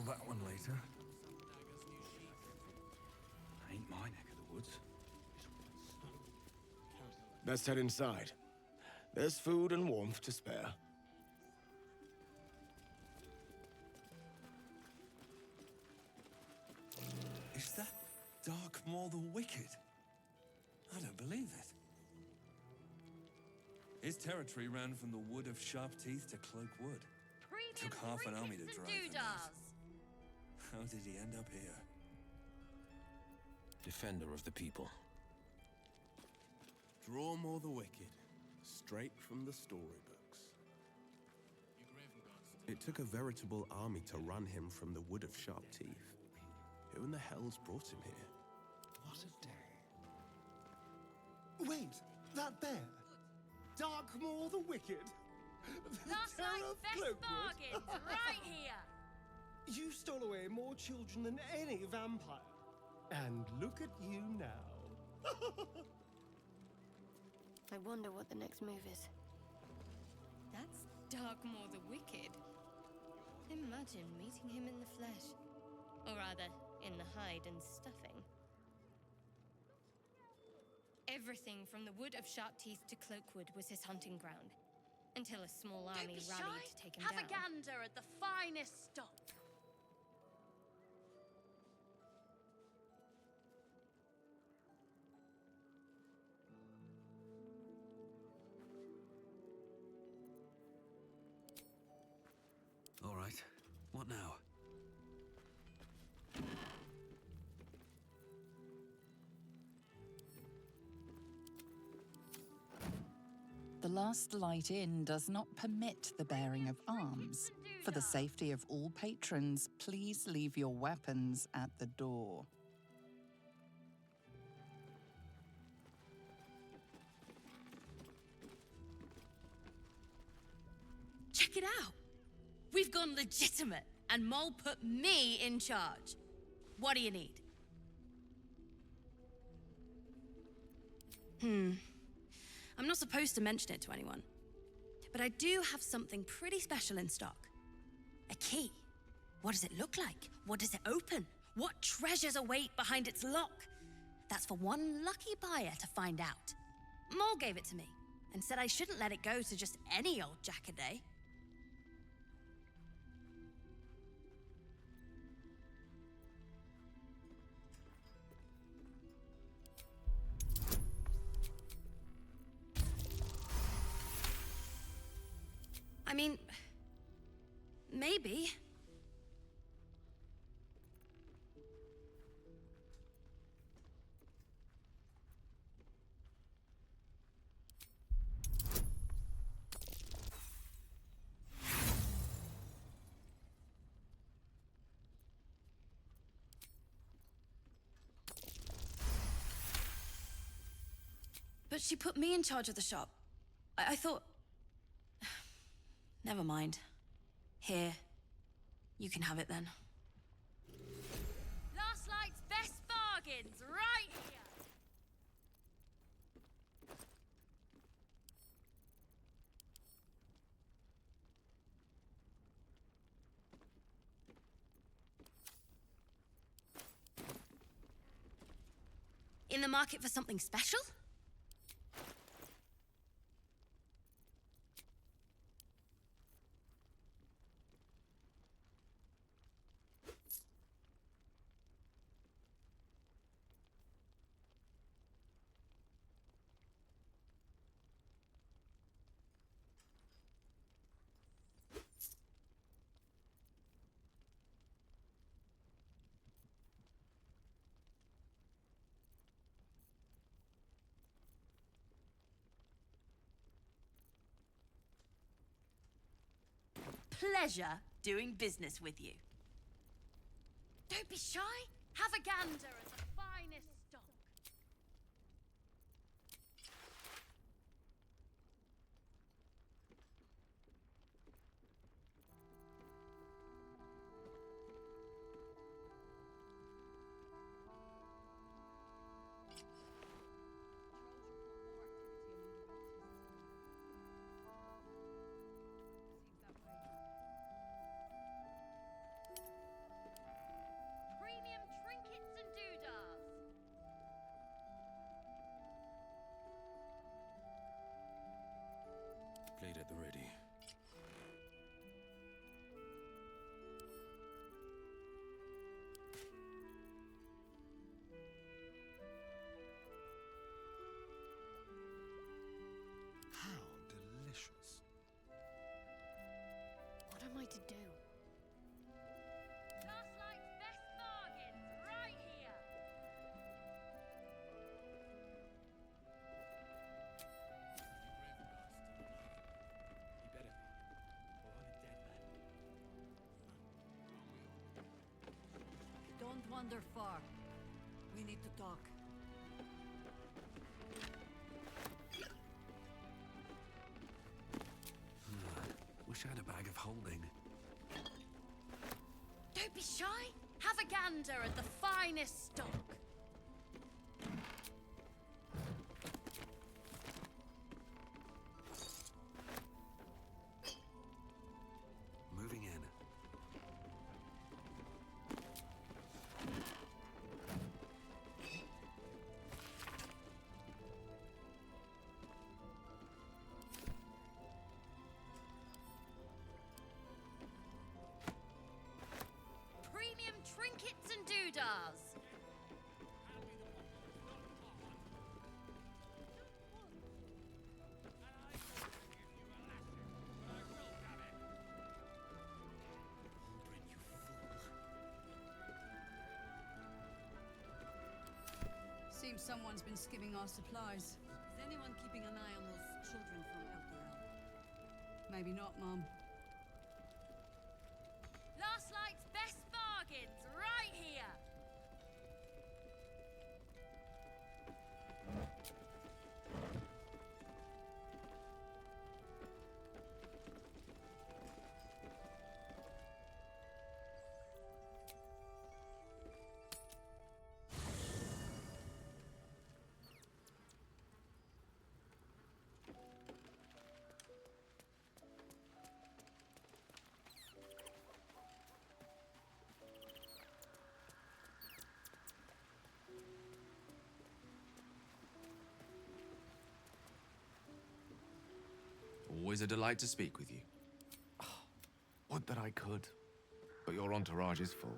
that one later. Ain't my neck of the woods. Let's head inside. There's food and warmth to spare. Is that Darkmoor the Wicked? I don't believe it. His territory ran from the Wood of Sharp Teeth to Cloak Wood. Took half an army to drive him out. How did he end up here? Defender of the people. Darkmoor the Wicked, straight from the storybooks. It took a veritable army to run him from the Wood of Sharp Teeth. Who in the hell's brought him here? What a day. Wait, that bear? Darkmoor the Wicked? Last night's best bargains, right here! You stole away more children than any vampire. And look at you now. I wonder what the next move is. That's Darkmoor the Wicked. Imagine meeting him in the flesh. Or rather, in the hide and stuffing. Everything from the Wood of Sharp Teeth to Cloakwood was his hunting ground. Until a small army rallied to take him down. Have a gander at the finest stock. All right. What now? The Last Light Inn does not permit the bearing of arms. For the safety of all patrons, please leave your weapons at the door. Check it out! We've gone legitimate, and Mole put me in charge. What do you need? I'm not supposed to mention it to anyone, but I do have something pretty special in stock. A key. What does it look like? What does it open? What treasures await behind its lock? That's for one lucky buyer to find out. Mole gave it to me and said I shouldn't let it go to just any old jackaday. I mean, maybe. But she put me in charge of the shop. I thought... Never mind. Here. You can have it then. Last night's best bargains, right here! In the market for something special? Pleasure doing business with you. Don't be shy. Have a gander at the finest stock. Blade at the ready. How delicious. What am I to do? Last night's best bargains right here. He better be, or I'm a dead man. Don't wander far. We need to talk. Wish I had a bag of holding. Don't be shy. Have a gander at the finest stock. Moving in. Premium trinkets and doodahs. Seems someone's been skimming our supplies. Is anyone keeping an eye on those children from Baldur? Maybe not, Mom. Last night's best bargains right here. Always a delight to speak with you. Would that I could. But your entourage is full.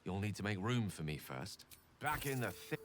You'll need to make room for me first. Back in the thick.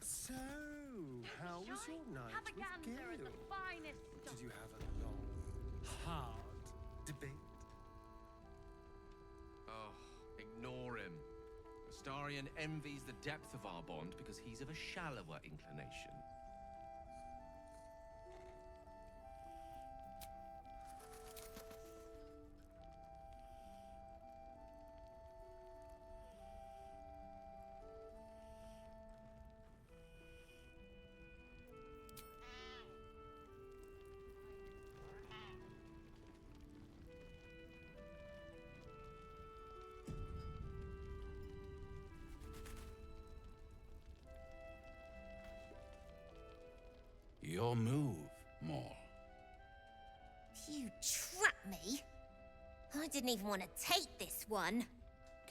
So, how was your night Have a with gander at Gale? the finest stock. Did you have a long, hard debate? Oh, ignore him. Astarion envies the depth of our bond because he's of a shallower inclination. Your move, Maul. You trapped me? I didn't even want to take this one.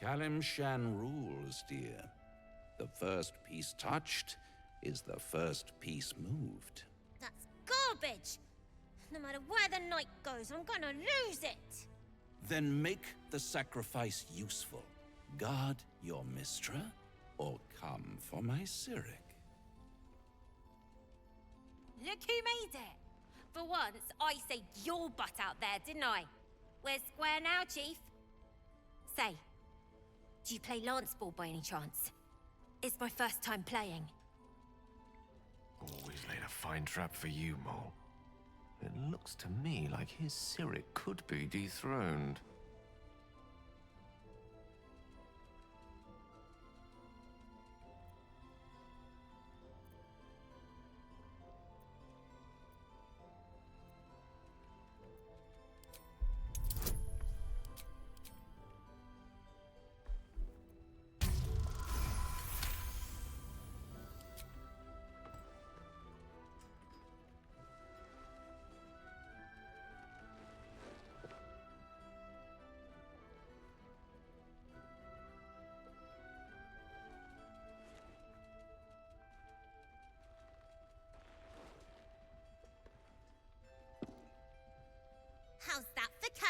Kalimshan rules, dear. The first piece touched is the first piece moved. That's garbage. No matter where the night goes, I'm gonna lose it. Then make the sacrifice useful. Guard your Mistra, or come for my Cyric. Look who made it. For once, I saved your butt out there, didn't I? We're square now, Chief. Say, do you play lance ball by any chance? It's my first time playing. Always laid a fine trap for you, Mole. It looks to me like his Cyric could be dethroned.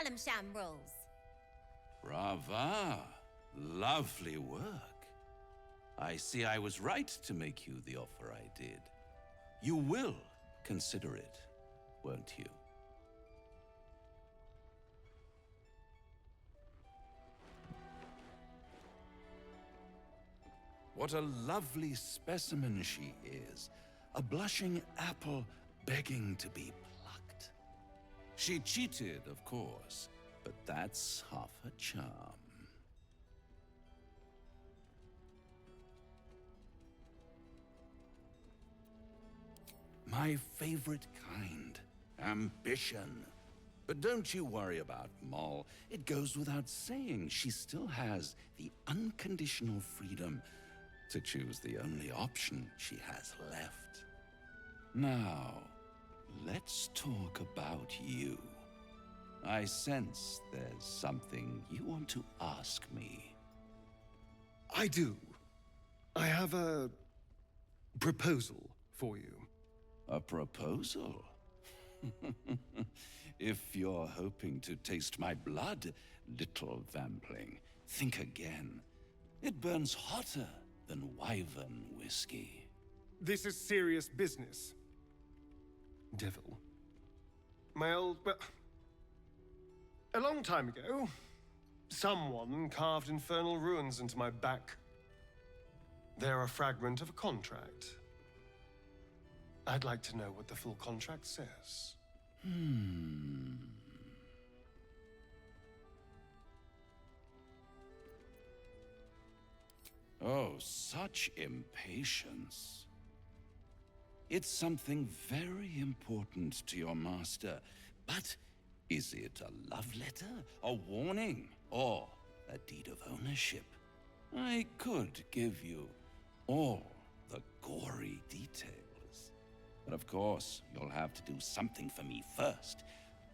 Alamsham rules. Brava. Lovely work. I see I was right to make you the offer I did. You will consider it, won't you? What a lovely specimen she is. A blushing apple begging to be plucked. She cheated, of course, but that's half her charm. My favorite kind, ambition. But don't you worry about Moll. It goes without saying she still has the unconditional freedom to choose the only option she has left. Now, let's talk about you. I sense there's something you want to ask me. I do. I have a proposal for you. A proposal? If you're hoping to taste my blood, little vampling, think again. It burns hotter than wyvern whiskey. This is serious business. Devil. Well, a long time ago, someone carved infernal runes into my back. They're a fragment of a contract. I'd like to know what the full contract says. Oh, such impatience. It's something very important to your master, but is it a love letter, a warning, or a deed of ownership? I could give you all the gory details. But of course, you'll have to do something for me first.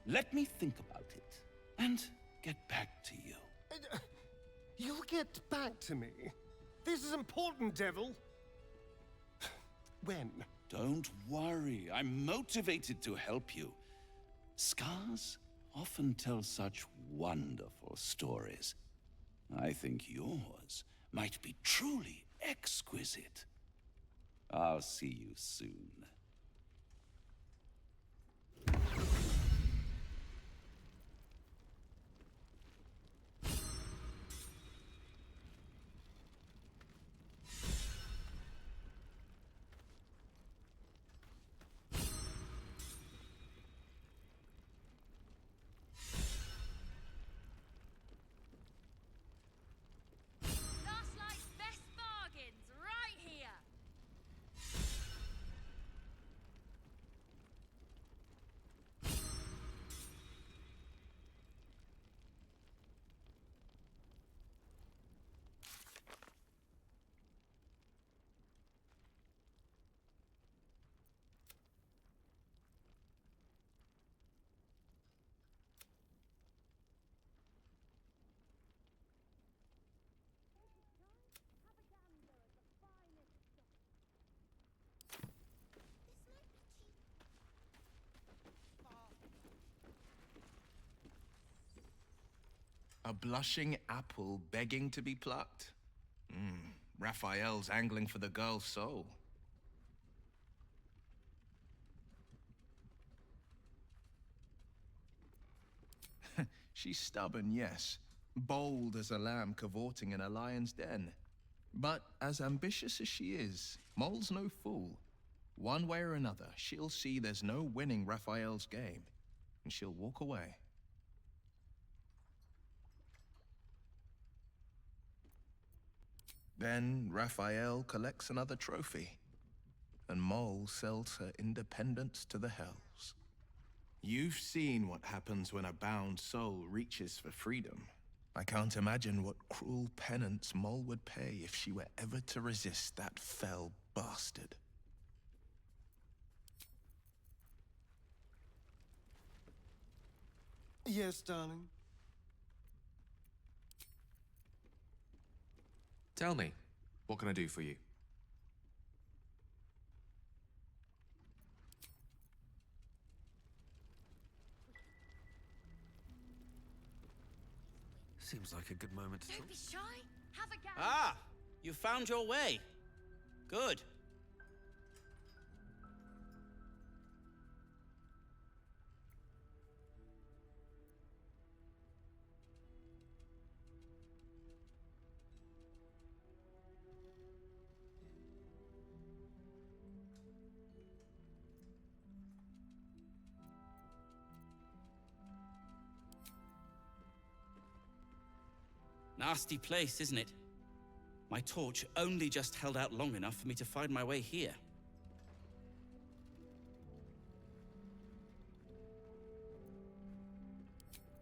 Let me think about it, and get back to you. You'll get back to me? This is important, Devil. When? Don't worry, I'm motivated to help you. Scars often tell such wonderful stories. I think yours might be truly exquisite. I'll see you soon. Last night's best bargains right here. A blushing apple begging to be plucked? Raphael's angling for the girl's soul. She's stubborn, yes. Bold as a lamb cavorting in a lion's den. But as ambitious as she is, Moll's no fool. One way or another, she'll see there's no winning Raphael's game, and she'll walk away. Then Raphael collects another trophy, and Moll sells her independence to the hells. You've seen what happens when a bound soul reaches for freedom. I can't imagine what cruel penance Moll would pay if she were ever to resist that fell bastard. Yes, darling. Tell me, what can I do for you? Seems like a good moment to Don't talk. be shy. Have a gander. Ah, you found your way. Good. Nasty place, isn't it? My torch only just held out long enough for me to find my way here.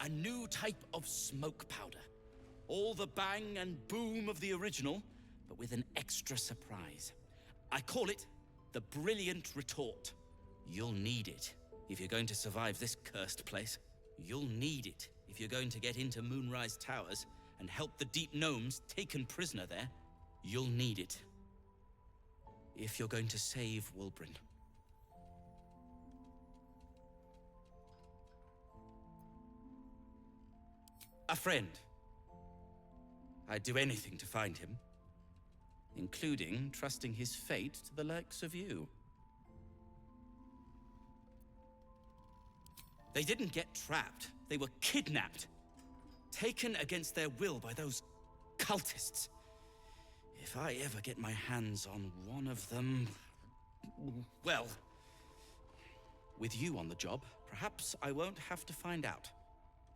A new type of smoke powder. All the bang and boom of the original, but with an extra surprise. I call it the Brilliant Retort. You'll need it if you're going to survive this cursed place. You'll need it if you're going to get into Moonrise Towers and help the deep gnomes taken prisoner there. You'll need it if you're going to save Wulbren. A friend. I'd do anything to find him, including trusting his fate to the likes of you. They didn't get trapped. They were kidnapped. Taken against their will by those cultists. If I ever get my hands on one of them... well... with you on the job, perhaps I won't have to find out.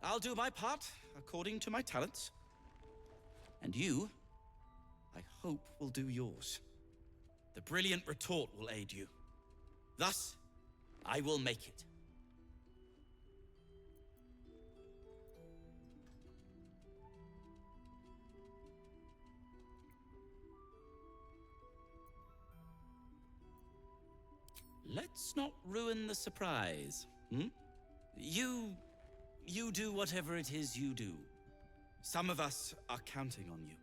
I'll do my part, according to my talents. And you, I hope, will do yours. The Brilliant Retort will aid you. Thus, I will make it. Let's not ruin the surprise, hmm? You do whatever it is you do. Some of us are counting on you.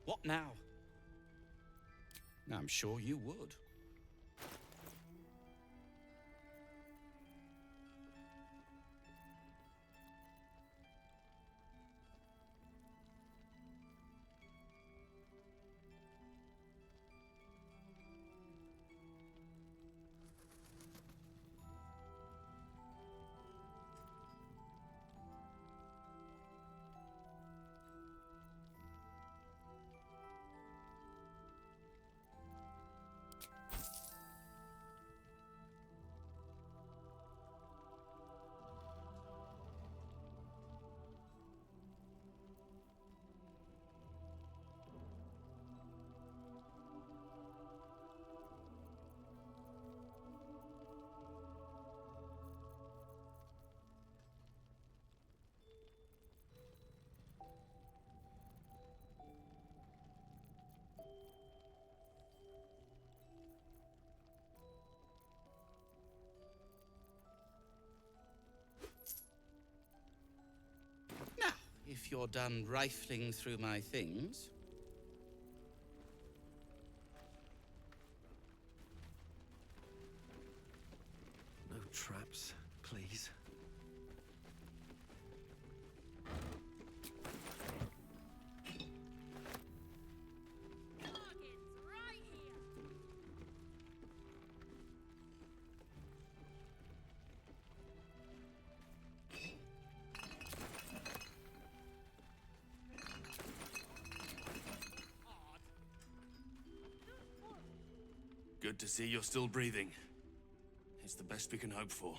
What now? I'm sure you would. If you're done rifling through my things... No traps, please. Good to see you're still breathing. It's the best we can hope for.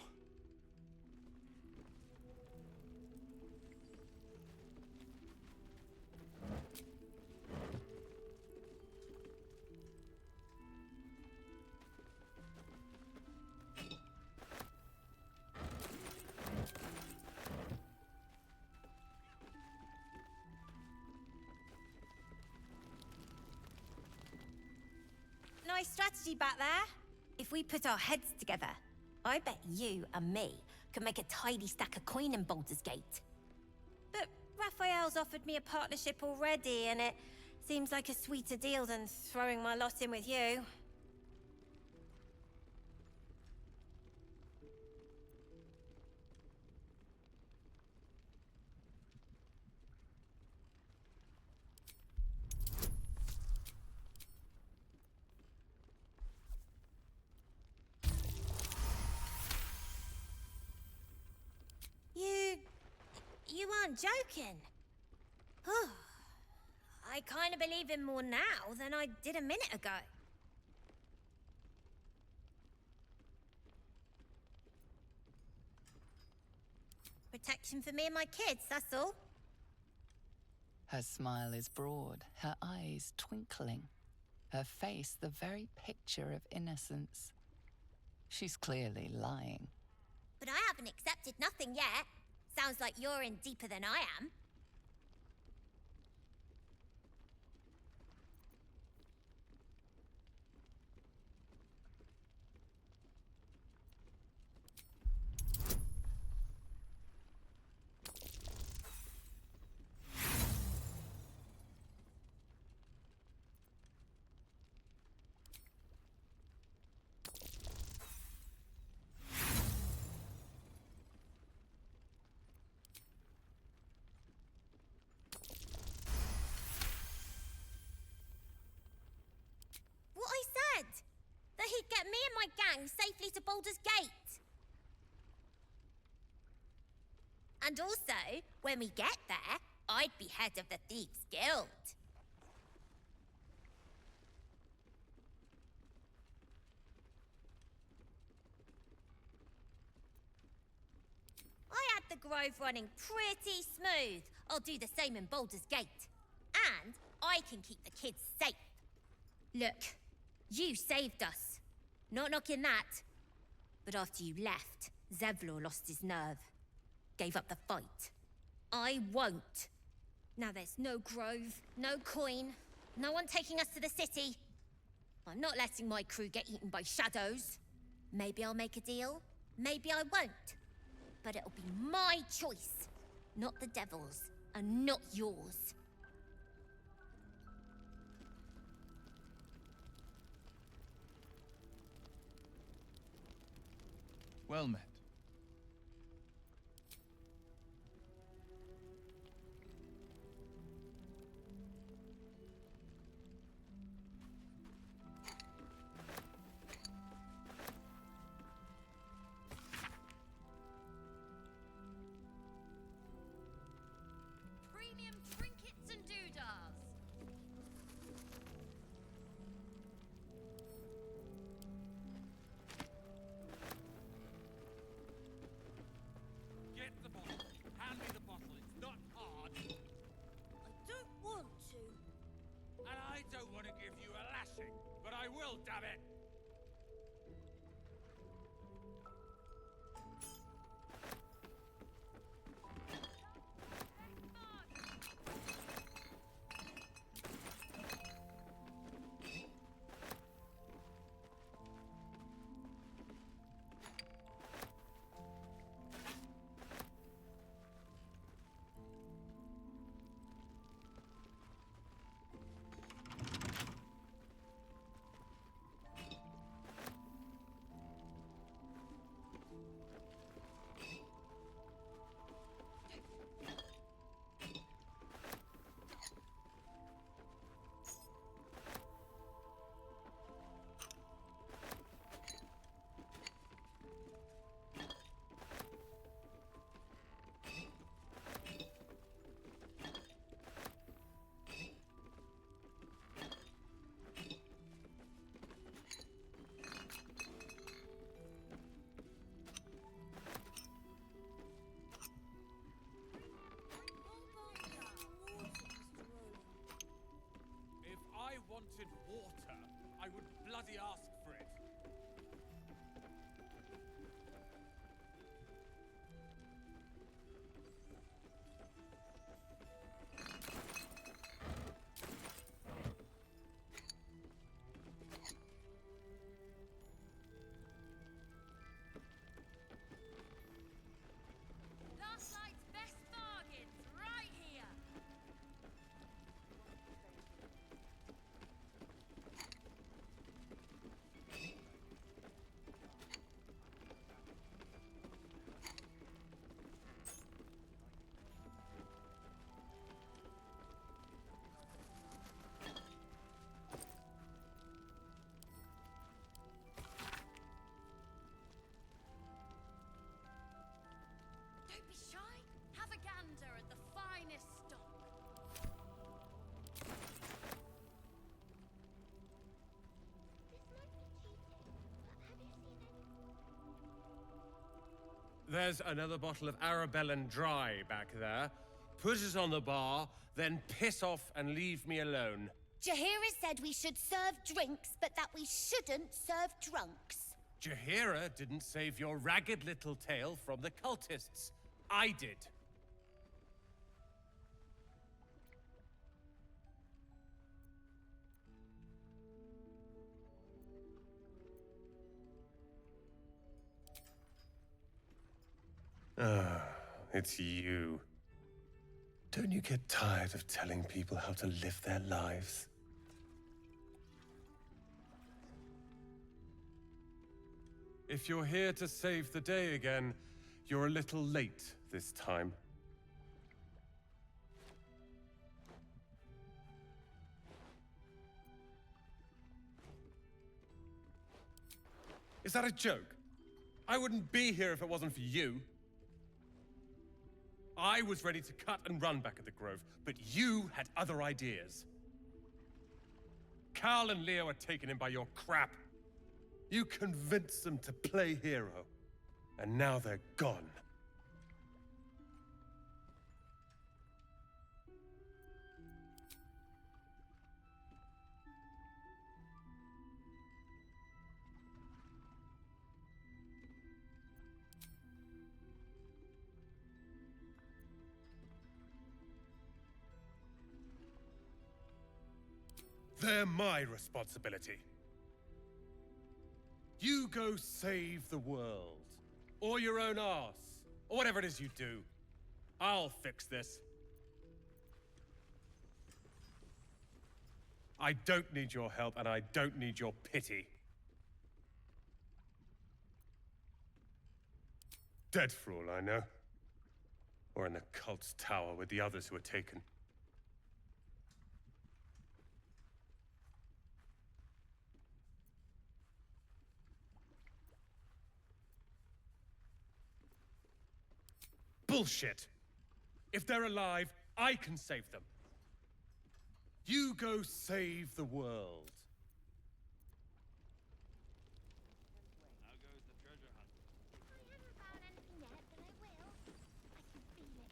Nice strategy back there. If we put our heads together, I bet you and me could make a tidy stack of coin in Baldur's Gate. But Raphael's offered me a partnership already, and it seems like a sweeter deal than throwing my lot in with you. weren't joking. I kind of believe him more now than I did a minute ago. Protection for me and my kids, that's all. Her smile is broad, her eyes twinkling, her face the very picture of innocence. She's clearly lying. But I haven't accepted nothing yet. Sounds like you're in deeper than I am. What I said! That he'd get me and my gang safely to Baldur's Gate. And also, when we get there, I'd be head of the Thieves' Guild. I had the Grove running pretty smooth. I'll do the same in Baldur's Gate. And I can keep the kids safe. Look, you saved us. Not knocking that. But after you left, Zevlor lost his nerve. Gave up the fight. I won't. Now there's no Grove, no coin, no one taking us to the city. I'm not letting my crew get eaten by shadows. Maybe I'll make a deal, maybe I won't. But it'll be my choice, not the devil's, and not yours. Well met. Premium trinkets and doodahs. Get the bottle. Hand me the bottle. It's not hard. I don't want to. And I don't want to give you a lashing, but I will, damn it. If I wanted water, I would bloody ask for it. Last night's best bargains right here. Don't be shy. Have a gander at the There's another bottle of Arabellan Dry back there. Put it on the bar, then piss off and leave me alone. Jaheira said we should serve drinks, but that we shouldn't serve drunks. Jaheira didn't save your ragged little tail from the cultists. I did. Ah, it's you. Don't you get tired of telling people how to live their lives? If you're here to save the day again, you're a little late this time. Is that a joke? I wouldn't be here if it wasn't for you. I was ready to cut and run back at the Grove, but you had other ideas. Carl and Leo were taken in by your crap. You convinced them to play hero, and now they're gone. They're my responsibility. You go save the world. Or your own arse. Or whatever it is you do. I'll fix this. I don't need your help, and I don't need your pity. Dead for all I know. Or in the cult's tower with the others who were taken. Bullshit! If they're alive, I can save them. You go save the world. How goes the treasure hunt? I haven't found anything yet, but I will. I can feel it.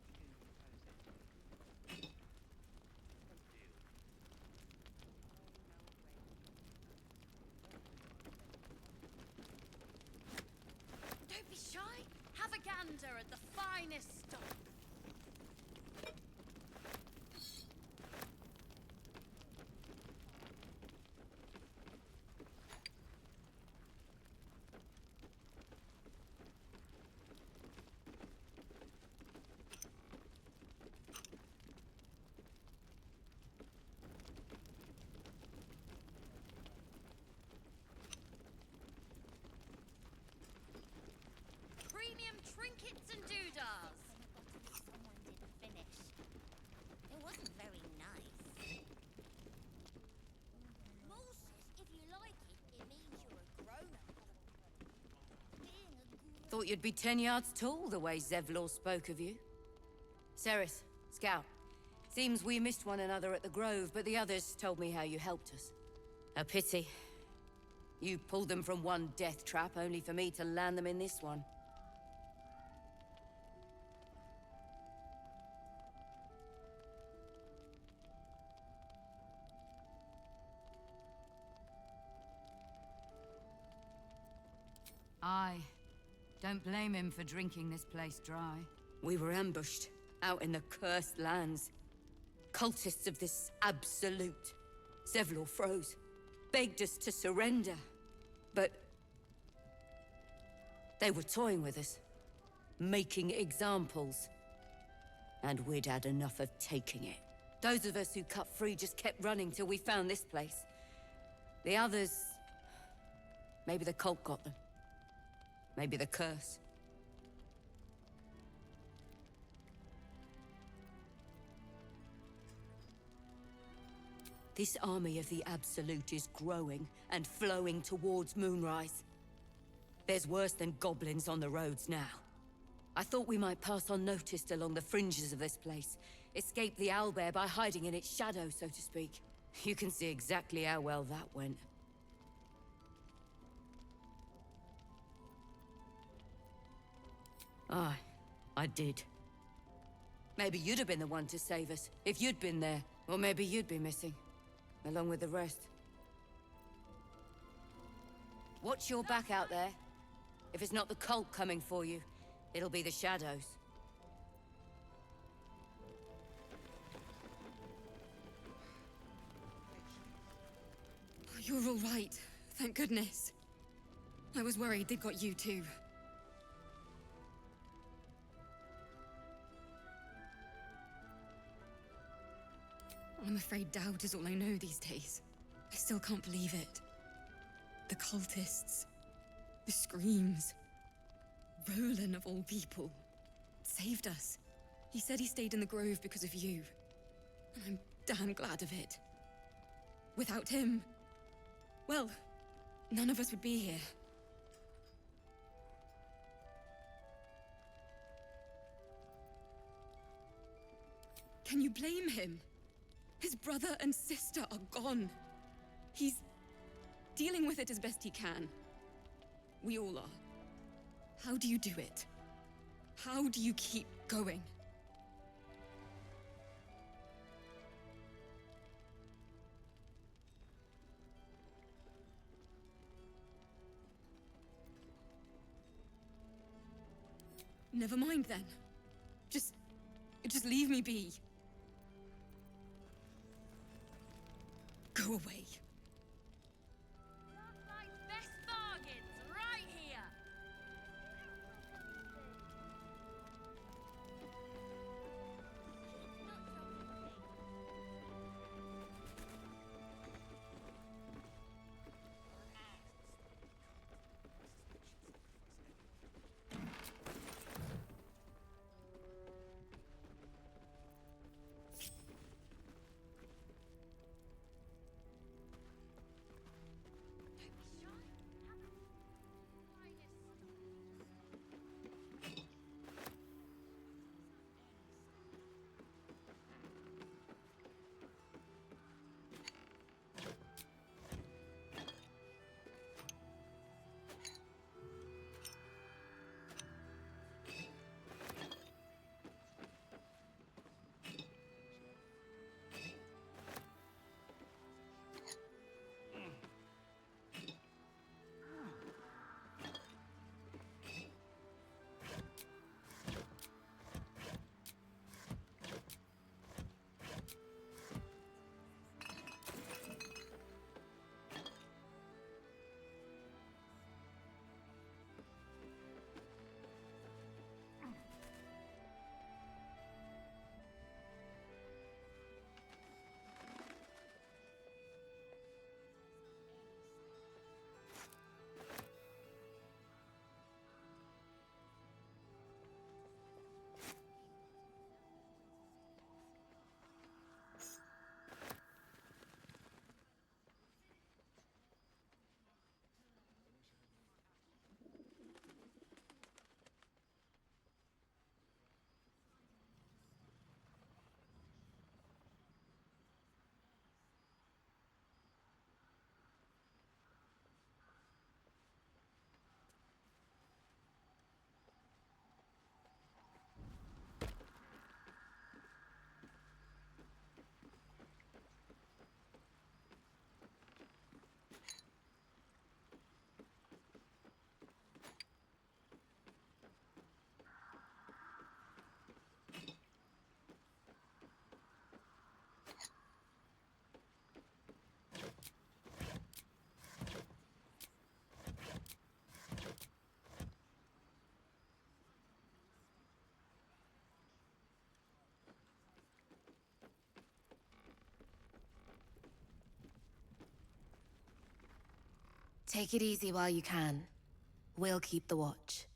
Don't be shy. Have a gander at the finest stock. Premium trinkets and doodahs. Someone didn't finish. It wasn't very nice. Moses, if you like it, it means you're a grown-up. Thought you'd be 10 yards tall, the way Zevlor spoke of you. Ceres, Scout. Seems we missed one another at the Grove, but the others told me how you helped us. A pity. You pulled them from one death trap, only for me to land them in this one. Aye. Don't blame him for drinking this place dry. We were ambushed, out in the cursed lands. Cultists of this absolute. Zevlor froze, begged us to surrender. But they were toying with us, making examples. And we'd had enough of taking it. Those of us who cut free just kept running till we found this place. The others... maybe the cult got them. Maybe the curse. This army of the Absolute is growing and flowing towards Moonrise. There's worse than goblins on the roads now. I thought we might pass unnoticed along the fringes of this place, escape the owlbear by hiding in its shadow, so to speak. You can see exactly how well that went. Aye, I did. Maybe you'd have been the one to save us, if you'd been there. Or maybe you'd be missing, along with the rest. Watch your back out there. If it's not the cult coming for you, it'll be the shadows. You're all right. Thank goodness. I was worried they'd got you too. I'm afraid doubt is all I know these days. I still can't believe it. The cultists. The screams. Roland, of all people, saved us. He said he stayed in the grove because of you. And I'm damn glad of it. Without him, well, none of us would be here. Can you blame him? His brother and sister are gone. He's dealing with it as best he can. We all are. How do you do it? How do you keep going? Never mind then. Just leave me be. Go away. Best bargains right here. Take it easy while you can. We'll keep the watch.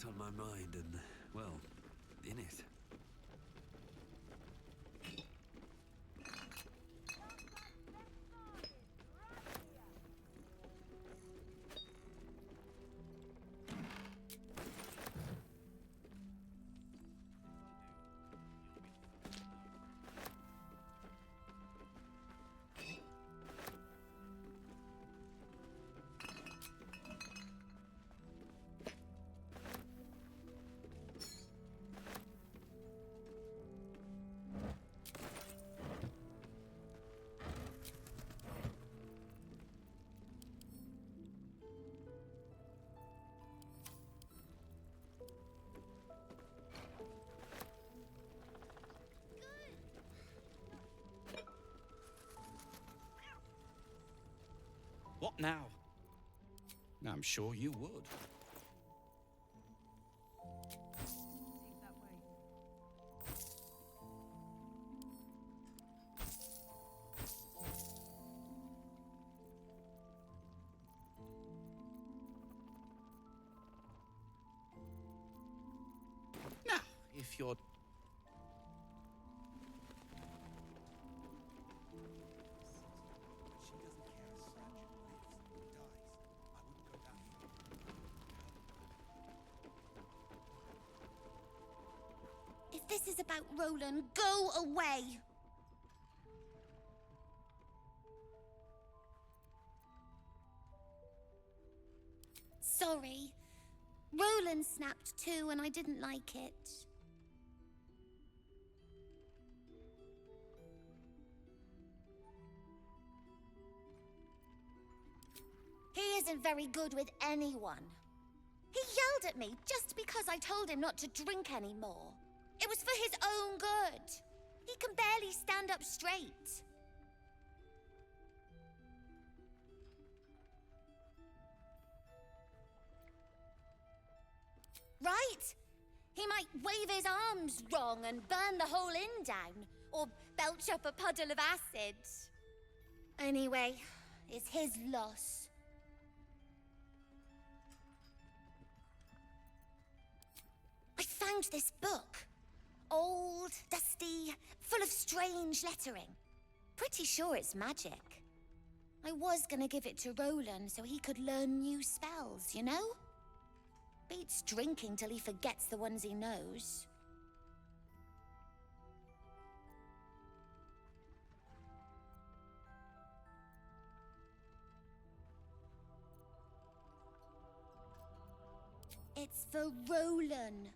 lot on my mind and, well, in it. What now? I'm sure you would. Now, if you're... If this is about Roland, go away! Sorry. Roland snapped too, and I didn't like it. He isn't very good with anyone. He yelled at me just because I told him not to drink anymore. It was for his own good. He can barely stand up straight. Right? He might wave his arms wrong and burn the whole inn down, or belch up a puddle of acid. Anyway, it's his loss. I found this book. Old, dusty, full of strange lettering. Pretty sure it's magic. I was gonna give it to Roland so he could learn new spells, you know? Beats drinking till he forgets the ones he knows. It's for Roland.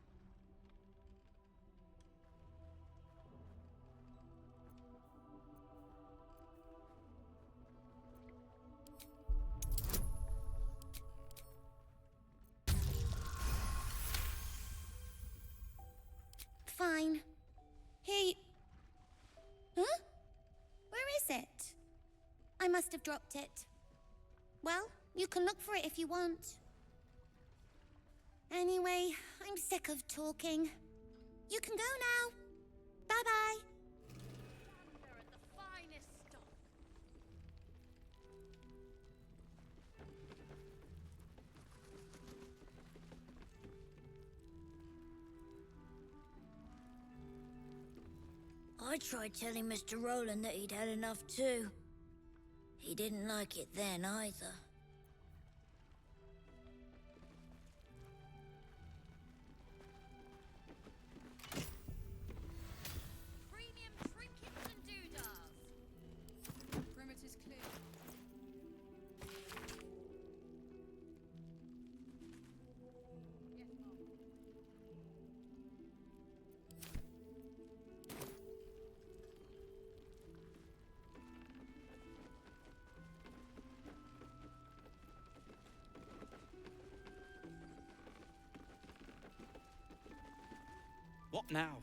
Fine. Here you... Huh? Where is it? I must have dropped it. Well, you can look for it if you want. Anyway, I'm sick of talking. You can go now. Bye-bye. I tried telling Mr. Roland that he'd had enough too. He didn't like it then either. Premium trinkets and doodahs. Perimeter's clear. Yes, Mom. What now?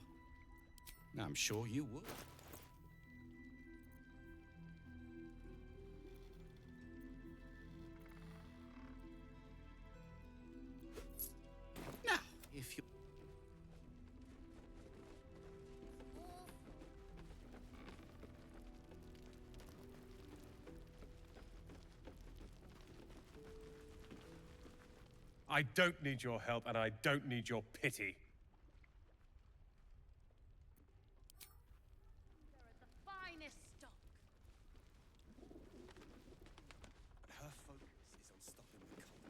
I'm sure you would. Now, if you... I don't need your help, and I don't need your pity. The finest stock. Her focus is on stopping the cult.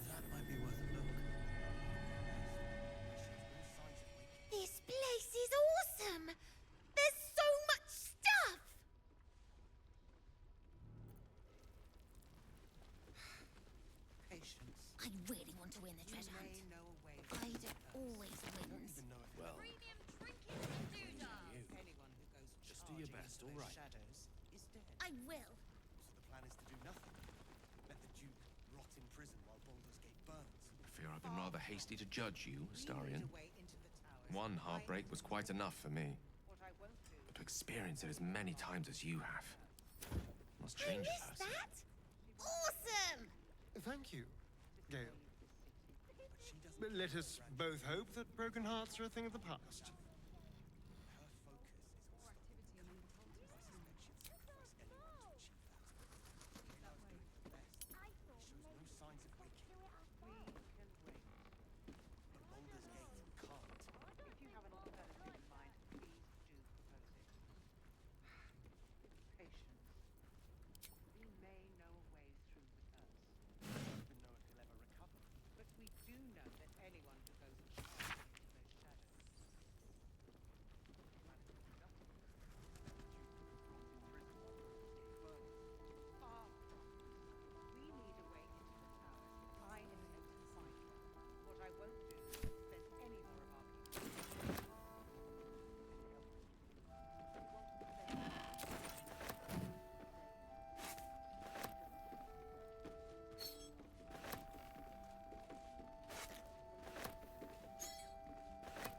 That might be worth a look. This place is awesome! There's so much stuff! Patience. I really want to win the treasure hunt. I'd always wins. Well, Premium trinkets and doodahs. Anyone who goes just do your best, all right? shadows is dead. I will. So the plan is to do nothing. Let the Duke rot in prison while Baldur's Gate burns. I fear I've been rather hasty to judge you, Astarion. Way into the towers. One heartbreak was quite enough for me. What I won't do. But to experience it as many times as you have must I change a missed person. that! Awesome! Thank you, Gale. But let us both hope that broken hearts are a thing of the past.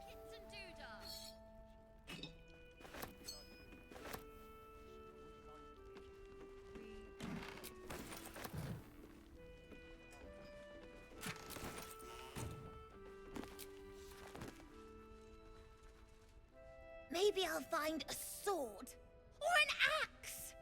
Trinkets and doodahs. Maybe I'll find a sword or an axe.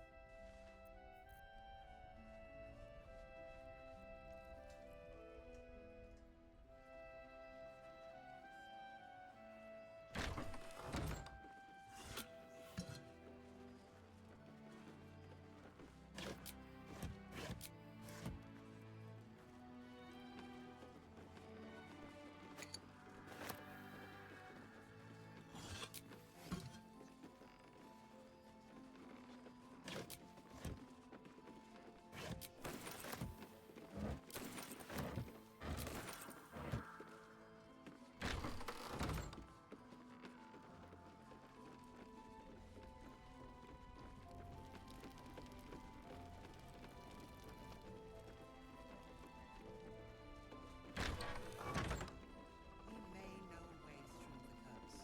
He may know a way through the curse.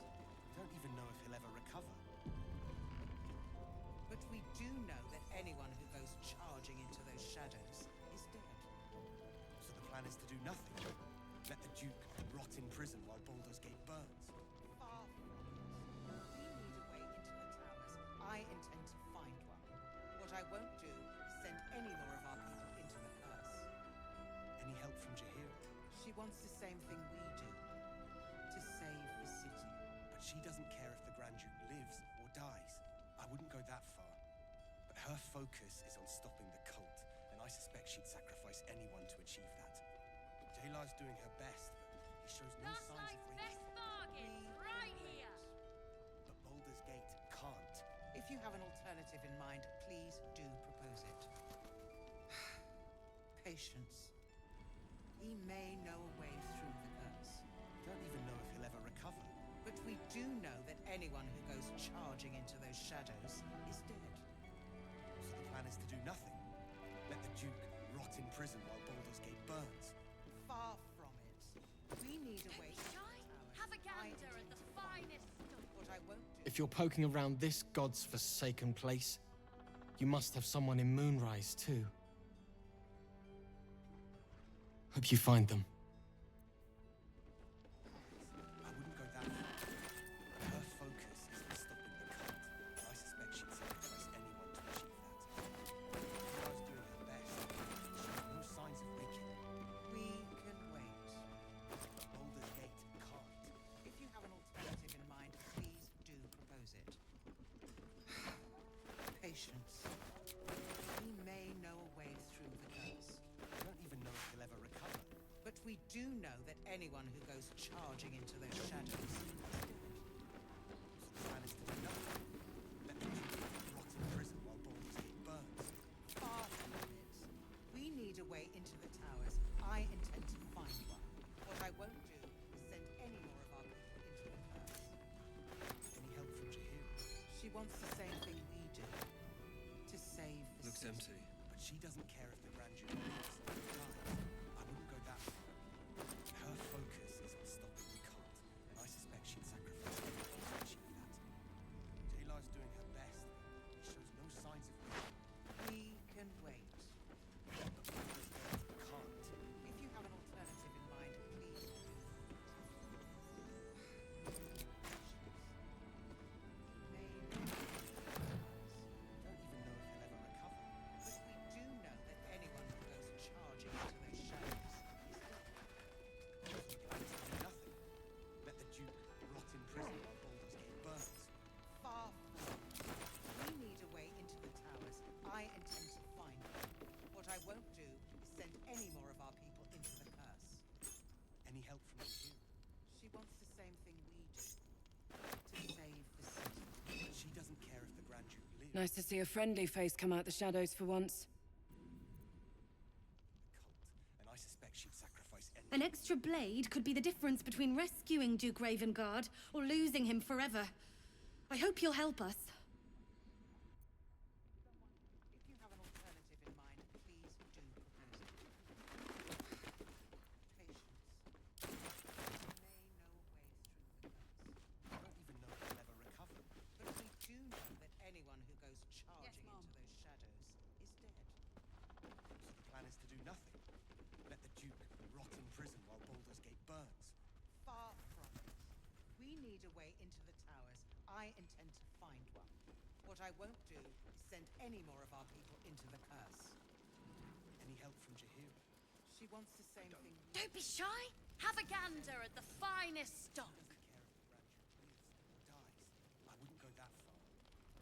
Don't even know if he'll ever recover. But we do know that anyone who goes charging into those shadows is dead. So the plan is to do nothing. Let the Duke rot in prison while Baldur's Gate burns. Far from it. We need a way into the towers. I intend to find one. What I won't do is send any more of our people into the curse. Any help from Jahira? She wants the same thing we do. To save the city. But she doesn't care if the Grand Duke lives or dies. I wouldn't go that far. But her focus is on stopping the cult, and I suspect she'd sacrifice anyone to achieve that. Jailar's doing her best, but he shows no Last signs night's of best waking. bargains, right here. But Baldur's Gate can't. If you have an alternative in mind, please do propose it. Patience. He may know a way through the curse. Don't even know if he'll ever recover. But we do know that anyone who goes charging into those shadows is dead. So the plan is to do nothing. Let the Duke rot in prison while Baldur's Gate burns. Far from it. We need a way to the Shy, towers. have a gander at the finest stock. What I won't do. If you're poking around this god's forsaken place, you must have someone in Moonrise too. Hope you find them. I wouldn't go that far. Her focus is on stopping the cult, and I suspect she'd sacrifice anyone to achieve that. Jailar's doing her best, but she shows no signs of waking. we do know that anyone who goes charging into those shadows... The plan is to do nothing. Let the Duke rot in prison while Baldur's Gate burns. Far from it. We need a way into the towers. I intend to find one. What I won't do is send any more of our people into the curse. Any help from Jahira? She wants the same thing we do. To save the Looks city. empty. But she doesn't care if the Grand Duke lives or dies. I wouldn't go that far. Her focus is on stopping the cult, and I suspect she'd sacrifice anything to achieve that. Jayla's doing her best. He shows no signs of weakness. We can wait. But Baldur's Gate can't. If you have an alternative in mind, please do. Don't even know if he'll ever recover. But we do know that anyone who goes charging into those shadows is dead. The plan is to do nothing. Let the Duke rot in prison while Baldur's Gate burns. Far from it. We need a way into the towers. I intend to find one. What I won't do is send any more of our people into the curse. Any help from Jahira? She wants the same thing we do. To save the city. She doesn't care if the Grand Duke lives. Nice to see a friendly face come out the shadows for once. And I suspect she'd sacrifice any... An extra blade could be the difference between rescuing Duke Ravengard or losing him forever. I hope you'll help us. If you have an alternative in mind, please do propose it. Patience. I don't even know if he'll ever recover. But we do know that anyone who goes charging into those shadows is dead. So the plan is to do nothing. Let the Duke rot in prison while Baldur's Gate burns. Far from it. We need a way into the towers. I intend to find one. What I won't do is send any more of our people into the curse. Any help from Jahira? She wants the same thing. Don't be shy. Have a gander at the finest stock. I wouldn't go that far.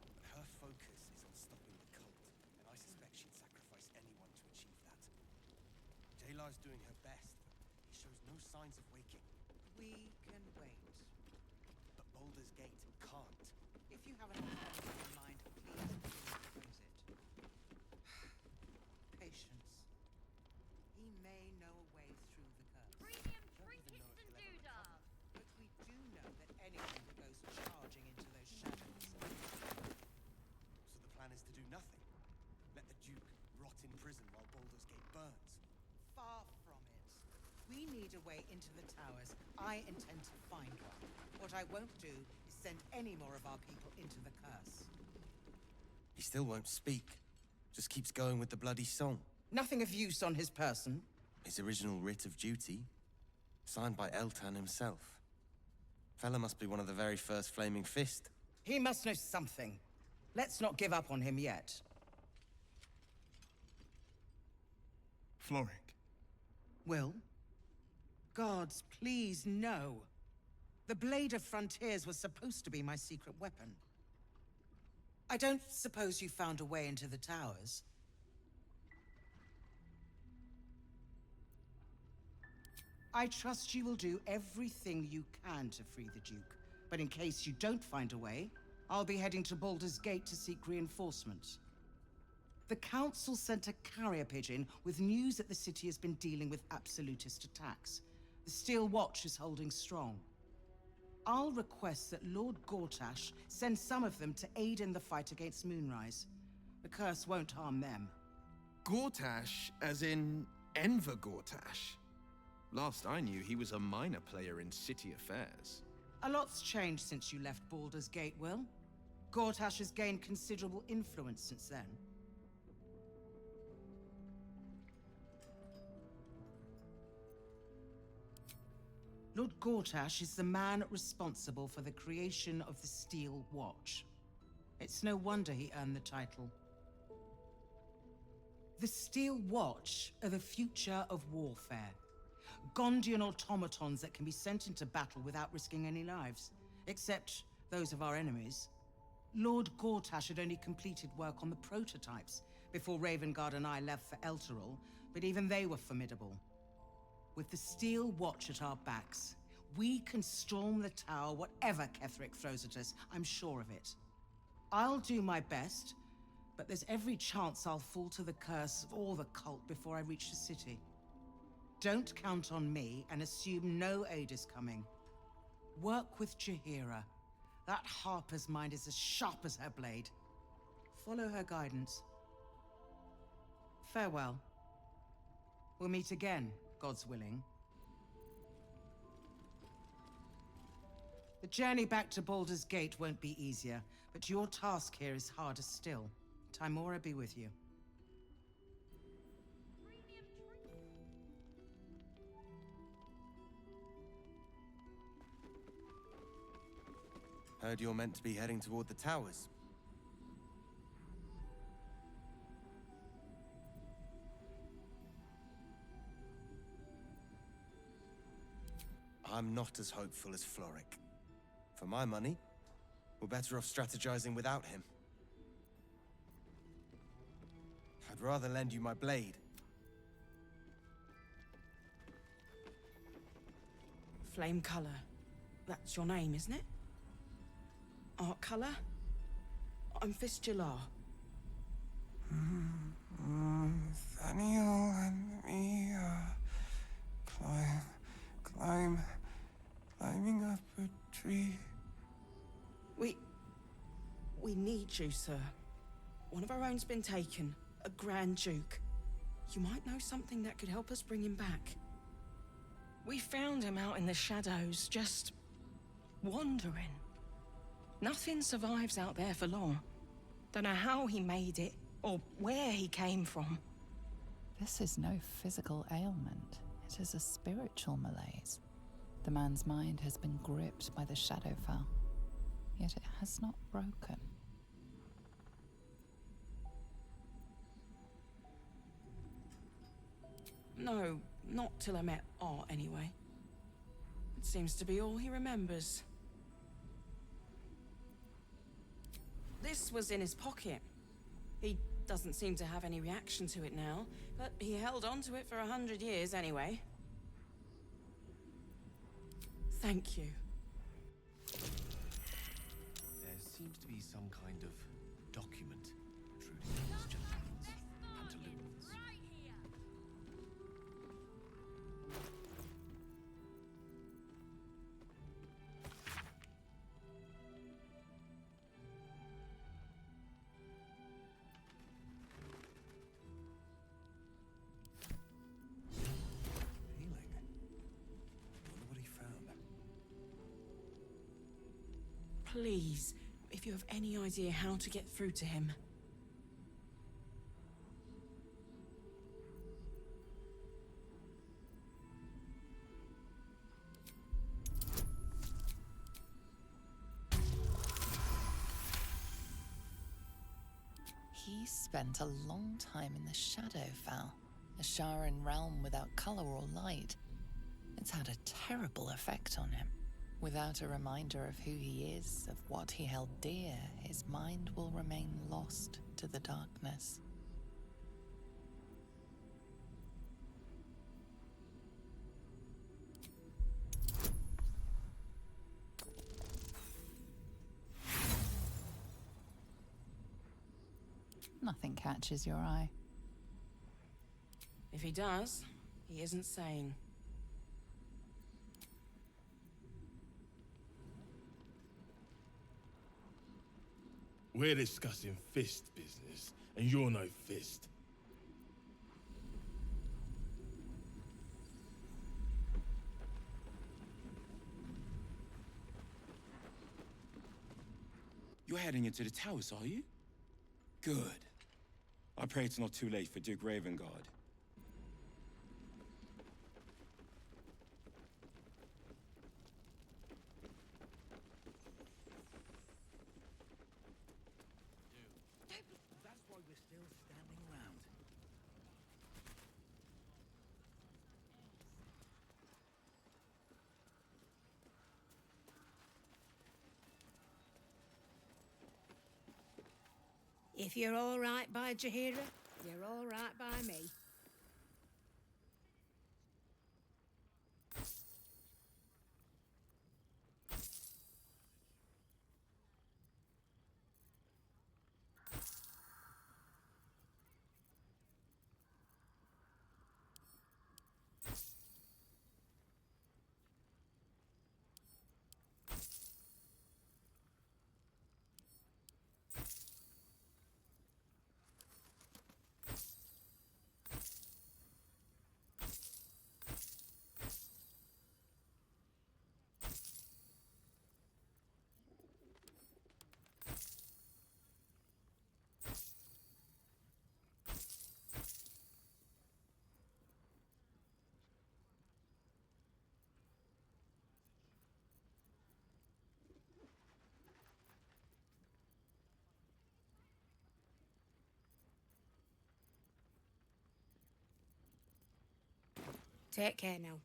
But her focus is on stopping the cult, and I suspect she'd sacrifice anyone to achieve that. Jayla's doing her best, but he shows no signs of waking. We can wait. But Baldur's Gate can't. If you have an alternative in mind, please do propose it. Patience. He may know a way through the curse. Premium trinkets and doodads. But we do know that anyone who goes charging into those shadows... So the plan is to do nothing. Let the Duke rot in prison while Baldur's Gate burns. Far from it. We need a way into the towers. I intend to find one. What I won't do is send any more of our people into the curse. He still won't speak. Just keeps going with the bloody song. Nothing of use on his person. His original writ of duty. Signed by Eltan himself. Fella must be one of the very first Flaming Fist. He must know something. Let's not give up on him yet. Floric. Will? Gods, please, no. The Blade of Frontiers was supposed to be my secret weapon. I don't suppose you found a way into the towers? I trust you will do everything you can to free the Duke. But in case you don't find a way, I'll be heading to Baldur's Gate to seek reinforcements. The Council sent a carrier pigeon with news that the city has been dealing with absolutist attacks. The Steel Watch is holding strong. I'll request that Lord Gortash send some of them to aid in the fight against Moonrise. The curse won't harm them. Gortash, as in Enver Gortash. Last I knew, he was a minor player in city affairs. A lot's changed since you left Baldur's Gate, Will. Gortash has gained considerable influence since then. Lord Gortash is the man responsible for the creation of the Steel Watch. It's no wonder he earned the title. The Steel Watch are the future of warfare. Gondian automatons that can be sent into battle without risking any lives, except those of our enemies. Lord Gortash had only completed work on the prototypes before Ravengard and I left for Elturel, but even they were formidable. With the steel watch at our backs, we can storm the tower whatever Ketherick throws at us. I'm sure of it. I'll do my best, but there's every chance I'll fall to the curse or the cult before I reach the city. Don't count on me and assume no aid is coming. Work with Jaheira. That Harper's mind is as sharp as her blade. Follow her guidance. Farewell. We'll meet again, God's willing. The journey back to Baldur's Gate won't be easier, but your task here is harder still. Timora be with you. Heard you're meant to be heading toward the towers. I'm not as hopeful as Floric. For my money, we're better off strategizing without him. I'd rather lend you my blade. Flame Color. That's your name, isn't it? Art Color? I'm Fistula. Nathaniel and me climbing up a tree. We need you, sir. One of our own's been taken, a Grand Duke. You might know something that could help us bring him back. We found him out in the shadows, just wandering. Nothing survives out there for long. Don't know how he made it, or where he came from. This is no physical ailment. It is a spiritual malaise. The man's mind has been gripped by the Shadowfell, yet it has not broken. No, not till I met Art, anyway. It seems to be all he remembers. This was in his pocket. He doesn't seem to have any reaction to it now, but he held on to it for 100 years anyway. Thank you. There seems to be some kind of document protruding from this gentleman's pantaloons. Please, if you have any idea how to get through to him. He spent a long time in the Shadowfell, a Sharan realm without color or light. It's had a terrible effect on him. Without a reminder of who he is, of what he held dear, his mind will remain lost to the darkness. Nothing catches your eye. If he does, he isn't sane. We're discussing fist business, and you're no fist. You're heading into the towers, are you? Good. I pray it's not too late for Duke Ravengard. That's why we're still standing around. If you're all right by Jaheira, you're all right by me. Take care now.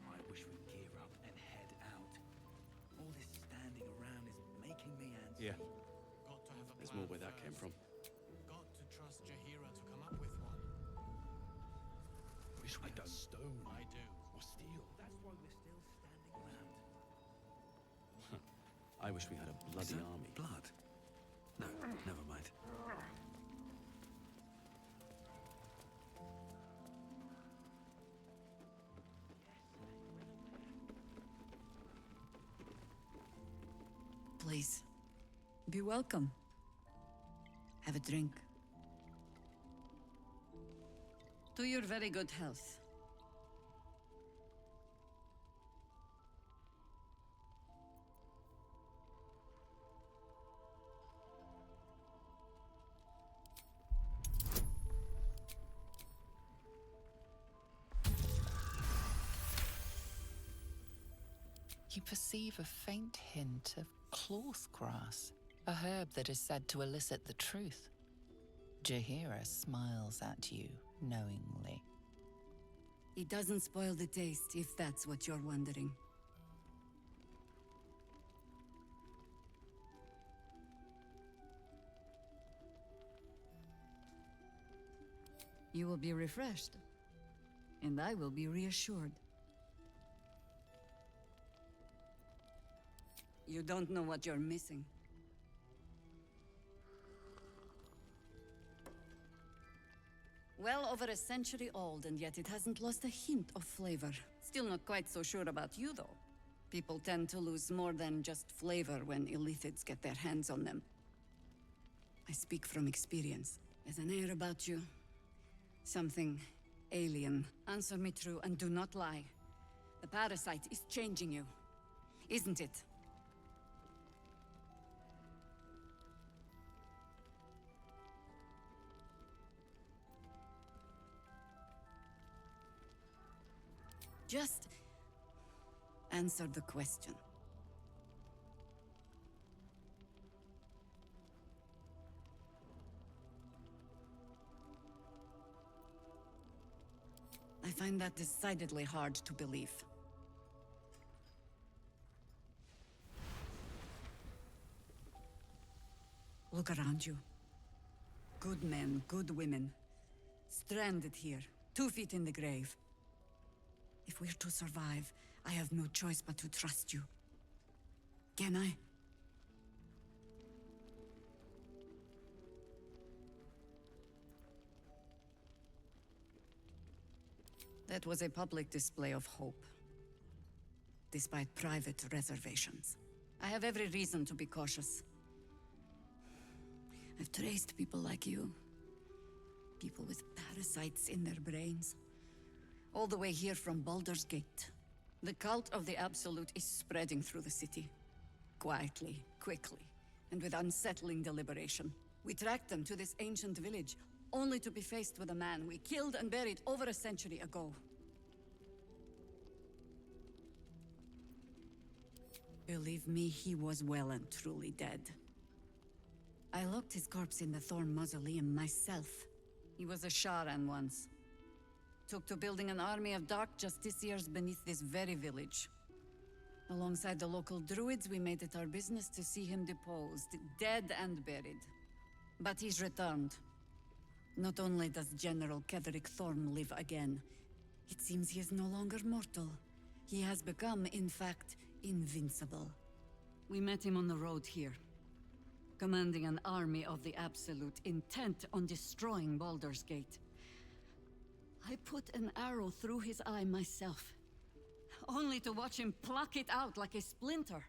I wish we'd gear up and head out. All this standing around is making me antsy. Yeah. There's more where that came from. Got to trust Jahira to come up with one. Wish we had stone. I do. Or steel. That's why we're still standing around. I wish we had a bloody army. Blood? No, never mind. Please, be welcome. Have a drink. To your very good health. You perceive a faint hint of cloth grass, a herb that is said to elicit the truth. Jahira smiles at you knowingly. It doesn't spoil the taste, if that's what you're wondering. You will be refreshed, and I will be reassured. You don't know what you're missing. Well over a century old, and yet it hasn't lost a hint of flavor. Still not quite so sure about you, though. People tend to lose more than just flavor when illithids get their hands on them. I speak from experience. There's an air about you. Something alien. Answer me true and do not lie. The parasite is changing you, isn't it? Just answer the question. I find that decidedly hard to believe. Look around you. Good men, good women. Stranded here, 2 feet in the grave. If we're to survive, I have no choice but to trust you. Can I? That was a public display of hope, despite private reservations. I have every reason to be cautious. I've traced people like you. People with parasites in their brains. All the way here from Baldur's Gate. The cult of the Absolute is spreading through the city. Quietly, quickly, and with unsettling deliberation. We tracked them to this ancient village, only to be faced with a man we killed and buried over a century ago. Believe me, he was well and truly dead. I locked his corpse in the Thorn Mausoleum myself. He was a Sharan once. Took to building an army of dark justiciars beneath this very village. Alongside the local druids, we made it our business to see him deposed, dead and buried. But he's returned. Not only does General Ketheric Thorn live again, it seems he is no longer mortal. He has become, in fact, invincible. We met him on the road here. commanding an army of the Absolute, intent on destroying Baldur's Gate. I put an arrow through his eye myself, only to watch him pluck it out like a splinter.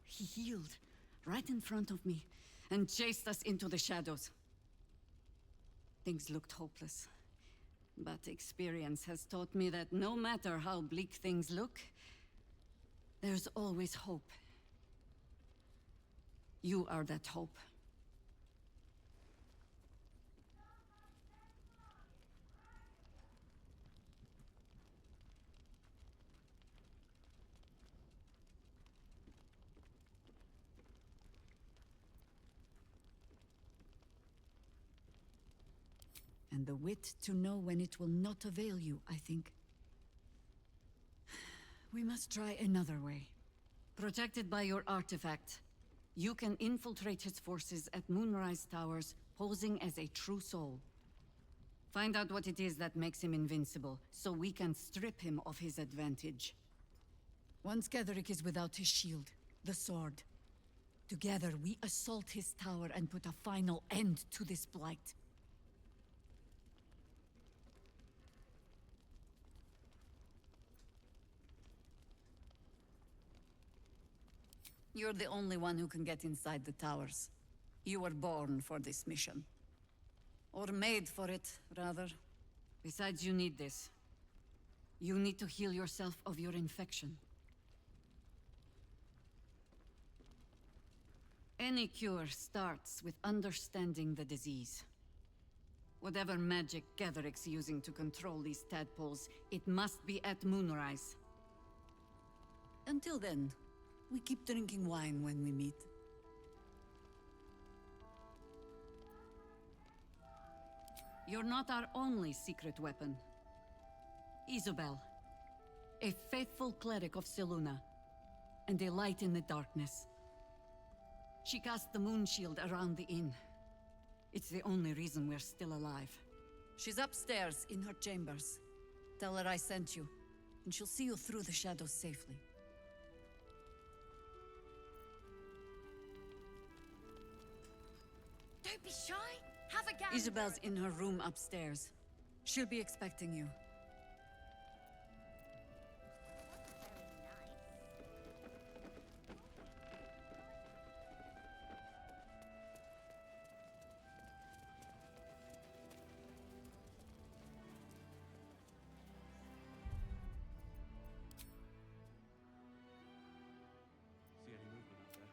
He healed right in front of me and chased us into the shadows. Things looked hopeless, but experience has taught me that no matter how bleak things look, there's always hope. You are that hope. And the wit to know when it will not avail you, I think. We must try another way. Protected by your artifact, you can infiltrate his forces at Moonrise Towers, posing as a true soul. Find out what it is that makes him invincible, so we can strip him of his advantage. Once Getherick is without his shield, the sword. Together we assault his tower and put a final end to this blight. You're the only one who can get inside the towers. You were born for this mission. Or made for it, rather. Besides, you need this. You need to heal yourself of your infection. Any cure starts with understanding the disease. Whatever magic Getherick's using to control these tadpoles, it must be at Moonrise. Until then, we keep drinking wine when we meet. You're not our only secret weapon. Isabel, a faithful cleric of Selûne, and a light in the darkness. She cast the moon shield around the inn. It's the only reason we're still alive. She's upstairs in her chambers. Tell her I sent you, and she'll see you through the shadows safely. Don't be shy. Have a gander. Isabel's in her room upstairs. She'll be expecting you. See any movement up there?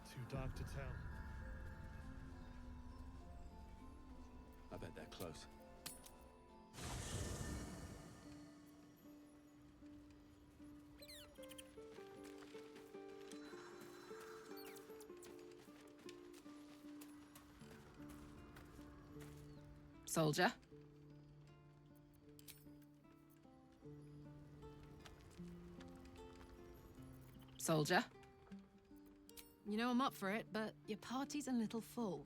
Too dark to tell. I bet they're close. Soldier. Soldier. You know I'm up for it, but your party's a little full.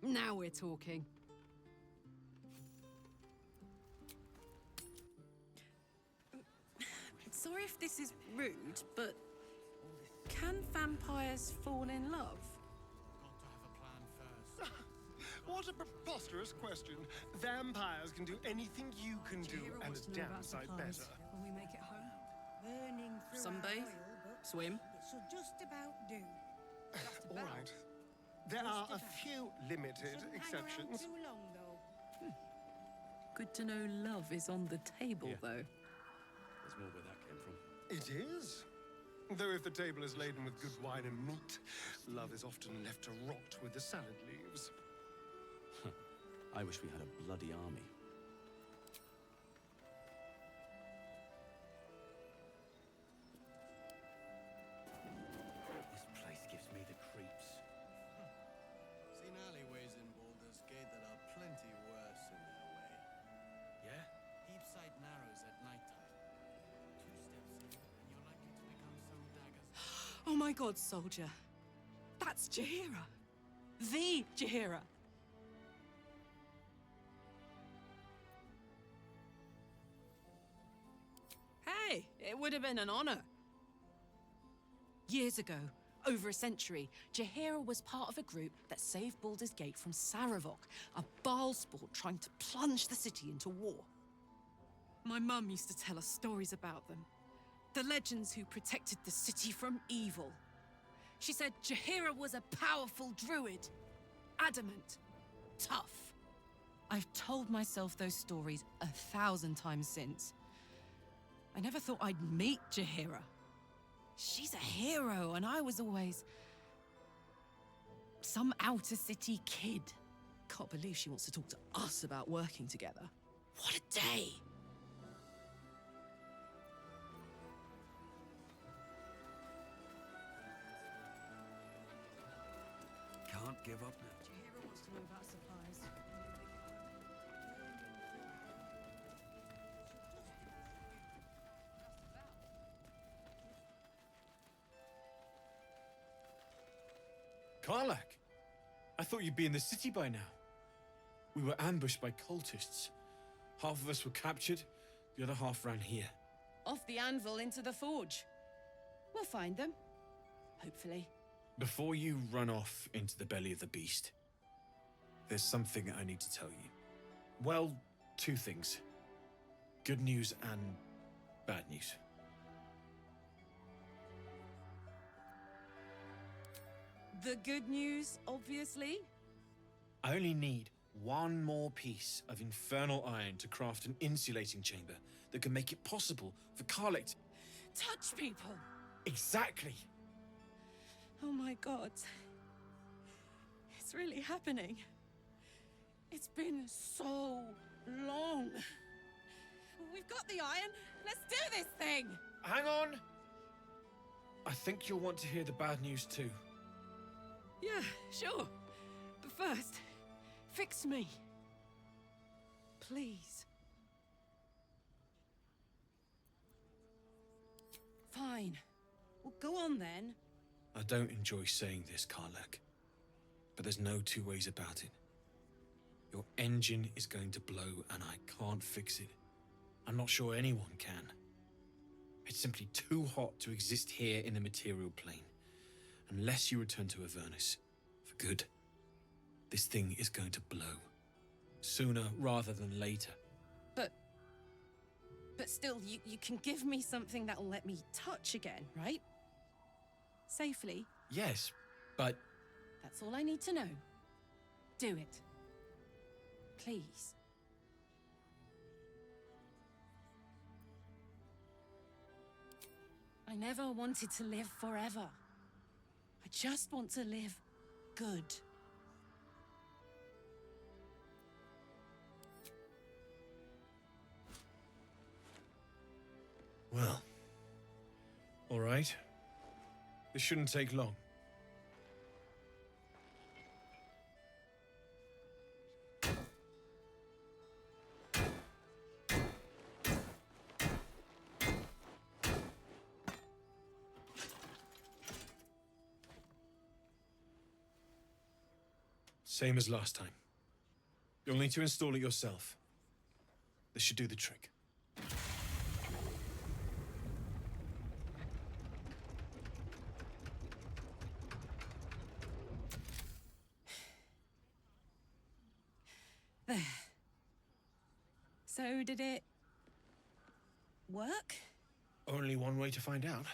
Now we're talking. Sorry if this is rude, but can vampires fall in love? What a preposterous question. Vampires can do anything you can do, and a damn sight better. When we make it home. Burning through Sunbathe? Swim? It should just about do. All right. There are a few limited exceptions. Too long, though. Good to know love is on the table, though. There's more where that came from. It is. Though if the table is laden with good wine and meat, love is often left to rot with the salad leaves. I wish we had a bloody army. This place gives me the creeps. Seen alleyways in Baldur's Gate that are plenty worse in their way. Yeah? Heapside narrows at nighttime. 2 steps in, and you're likely to become some daggers. Oh my god, soldier. That's Jaheira. The Jaheira. Hey, it would have been an honor. Years ago, over a century, Jaheira was part of a group that saved Baldur's Gate from Saravok, a Baalsport trying to plunge the city into war. My mum used to tell us stories about them. The legends who protected the city from evil. She said Jaheira was a powerful druid. Adamant. Tough. I've told myself those stories 1,000 times since. I never thought I'd meet Jaheira. She's a hero, and I was always some outer city kid. Can't believe she wants to talk to us about working together. What a day! Can't give up now. Jaheira wants to know about supplies. Karlak! I thought you'd be in the city by now. We were ambushed by cultists. Half of us were captured, the other half ran here. Off the anvil into the forge. We'll find them. Hopefully. Before you run off into the belly of the beast, there's something I need to tell you. Well, two things. Good news and bad news. The good news, obviously. I only need one more piece of infernal iron to craft an insulating chamber that can make it possible for Karlak to touch people. Exactly. Oh my god. It's really happening. It's been so long. We've got the iron. Let's do this thing. Hang on. I think you'll want to hear the bad news too. Yeah, sure. But first, fix me. Please. Fine. Well, go on then. I don't enjoy saying this, Karlak, but there's no two ways about it. Your engine is going to blow and I can't fix it. I'm not sure anyone can. It's simply too hot to exist here in the material plane. Unless you return to Avernus for good, this thing is going to blow. Sooner rather than later. But still, you can give me something that'll let me touch again, right? Safely. Yes, but... That's all I need to know. Do it. Please. I never wanted to live forever. I just want to live good. Well, all right. This shouldn't take long. Same as last time. You'll need to install it yourself. This should do the trick. There. So did it work? Only one way to find out.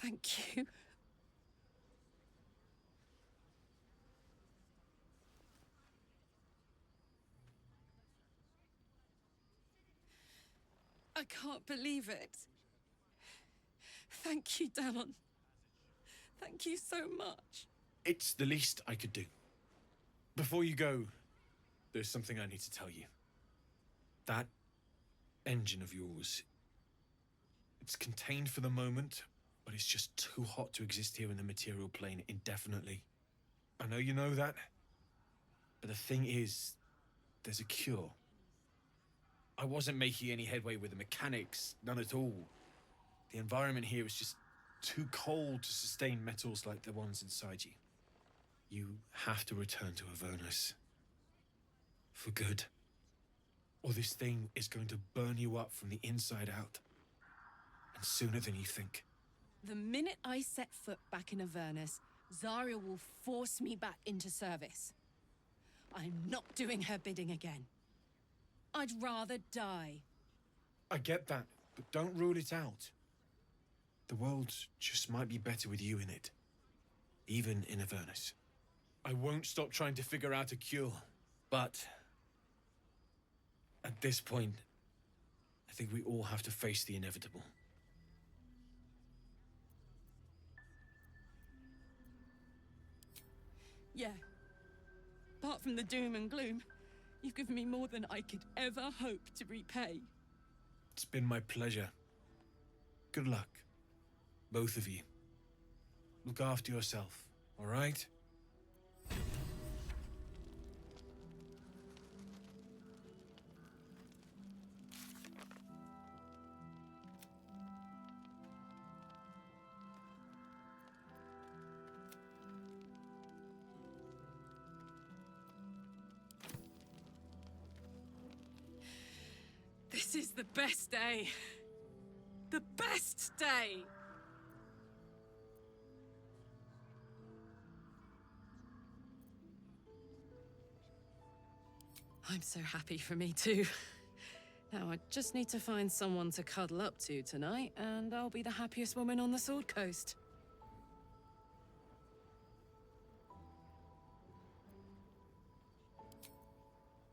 Thank you. I can't believe it. Thank you, Danon. Thank you so much. It's the least I could do. Before you go, there's something I need to tell you. That engine of yours, it's contained for the moment, but it's just too hot to exist here in the material plane indefinitely. I know you know that, but the thing is, there's a cure. I wasn't making any headway with the mechanics, none at all. The environment here is just too cold to sustain metals like the ones inside you. You have to return to Avernus. For good. Or this thing is going to burn you up from the inside out. And sooner than you think. The minute I set foot back in Avernus, Zarya will force me back into service. I'm not doing her bidding again. I'd rather die. I get that, but don't rule it out. The world just might be better with you in it. Even in Avernus. I won't stop trying to figure out a cure, but at this point, I think we all have to face the inevitable. Yeah. Apart from the doom and gloom, you've given me more than I could ever hope to repay. It's been my pleasure. Good luck. Both of you. Look after yourself, all right? This is the best day. The best day! I'm so happy for me too. Now I just need to find someone to cuddle up to tonight, and I'll be the happiest woman on the Sword Coast.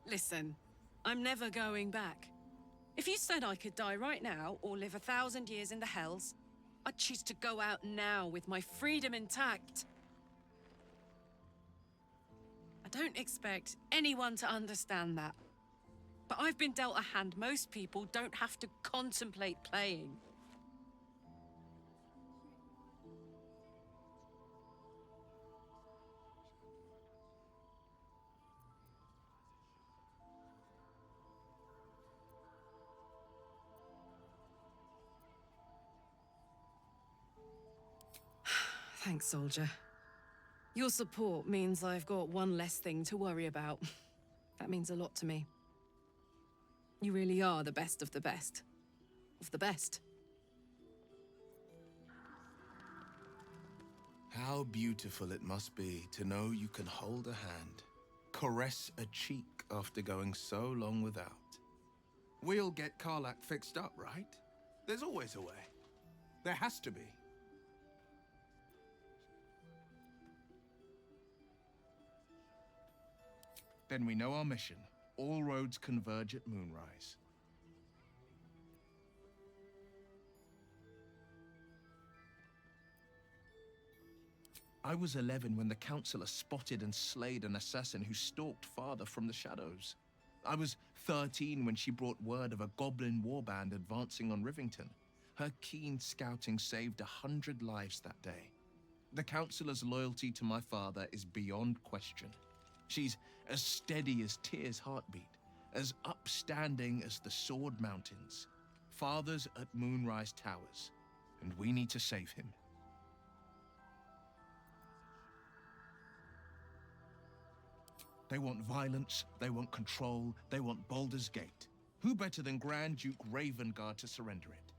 Listen, I'm never going back. If you said I could die right now, or live 1,000 years in the Hells, I'd choose to go out now with my freedom intact. I don't expect anyone to understand that. But I've been dealt a hand most people don't have to contemplate playing. Thanks, soldier. Your support means I've got one less thing to worry about. That means a lot to me. You really are the best of the best. Of the best. How beautiful it must be to know you can hold a hand, caress a cheek after going so long without. We'll get Karlak fixed up, right? There's always a way. There has to be. Then we know our mission. All roads converge at moonrise. I was 11 when the Councillor spotted and slayed an assassin who stalked Father from the shadows. I was 13 when she brought word of a goblin warband advancing on Rivington. Her keen scouting saved 100 lives that day. The Councillor's loyalty to my father is beyond question. She's as steady as Tyr's heartbeat, as upstanding as the Sword Mountains. Father's at Moonrise Towers, and we need to save him. They want violence, they want control, they want Baldur's Gate. Who better than Grand Duke Ravengard to surrender it?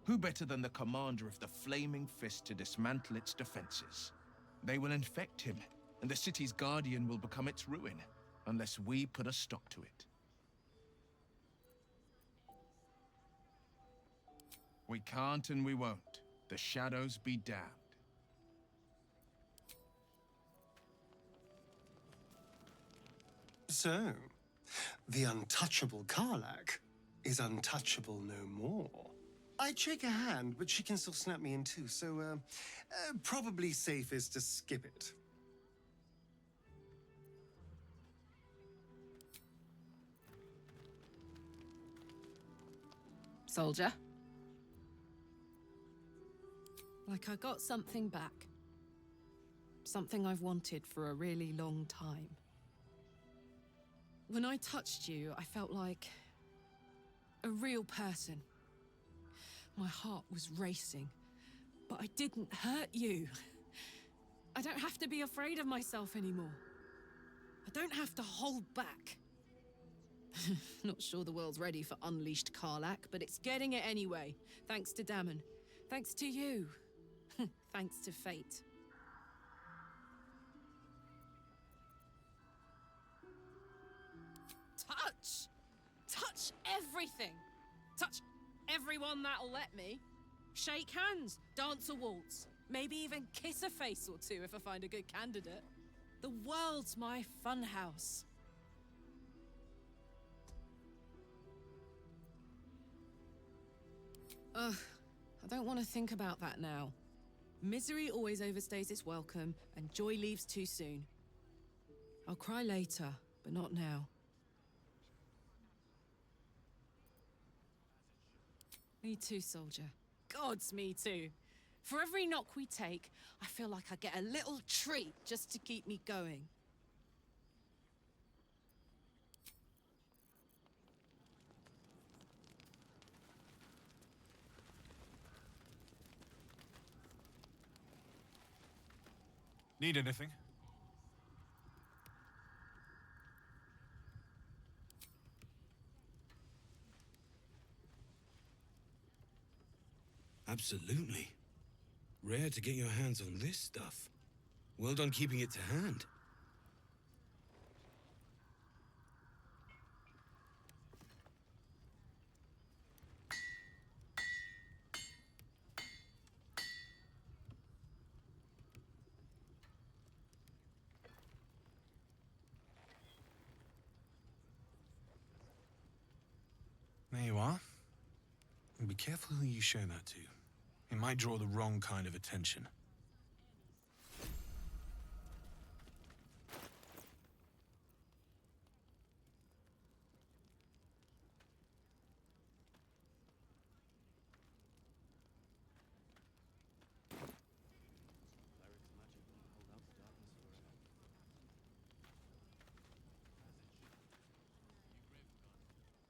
Who better than the commander of the Flaming Fist to dismantle its defenses? They will infect him, and the city's guardian will become its ruin, unless we put a stop to it. We can't and we won't. The shadows be damned. So, the untouchable Karlak is untouchable no more. I'd shake her hand, but she can still snap me in two, so, probably safest to skip it. soldier. Like I got something back. Something I've wanted for a really long time. When I touched you, I felt like a real person. My heart was racing, but I didn't hurt you. I don't have to be afraid of myself anymore. I don't have to hold back. Not sure the world's ready for unleashed Karlak, but it's getting it anyway. Thanks to Dammon. Thanks to you. Thanks to fate. Touch! Touch everything! Touch everyone that'll let me. Shake hands, dance a waltz, maybe even kiss a face or two if I find a good candidate. The world's my funhouse. Ugh, I don't want to think about that now. Misery always overstays its welcome, and joy leaves too soon. I'll cry later, but not now. Me too, soldier. Gods, me too. For every knock we take, I feel like I get a little treat just to keep me going. Need anything? Absolutely. Rare to get your hands on this stuff. Well done keeping it to hand. There you are. And be careful who you show that to. It might draw the wrong kind of attention.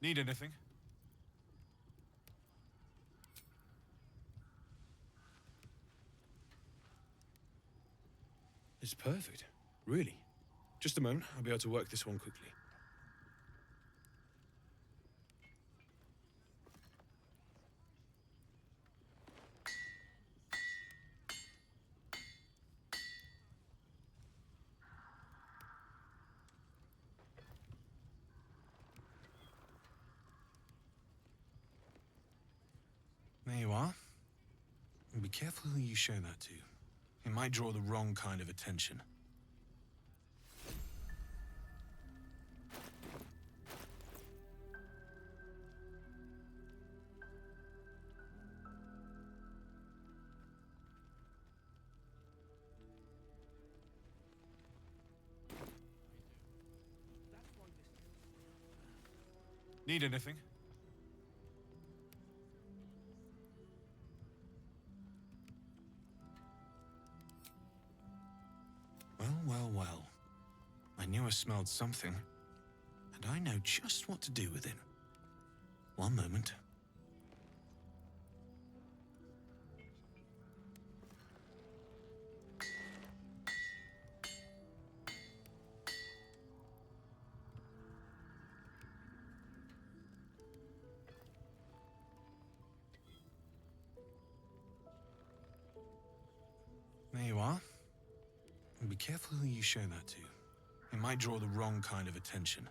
Need anything? It's perfect. Really. Just a moment, I'll be able to work this one quickly. There you are. And be careful who you show that to. It might draw the wrong kind of attention. Need anything? Well. I knew I smelled something, and I know just what to do with it. One moment. There you are. And be careful who you show that to. It might draw the wrong kind of attention.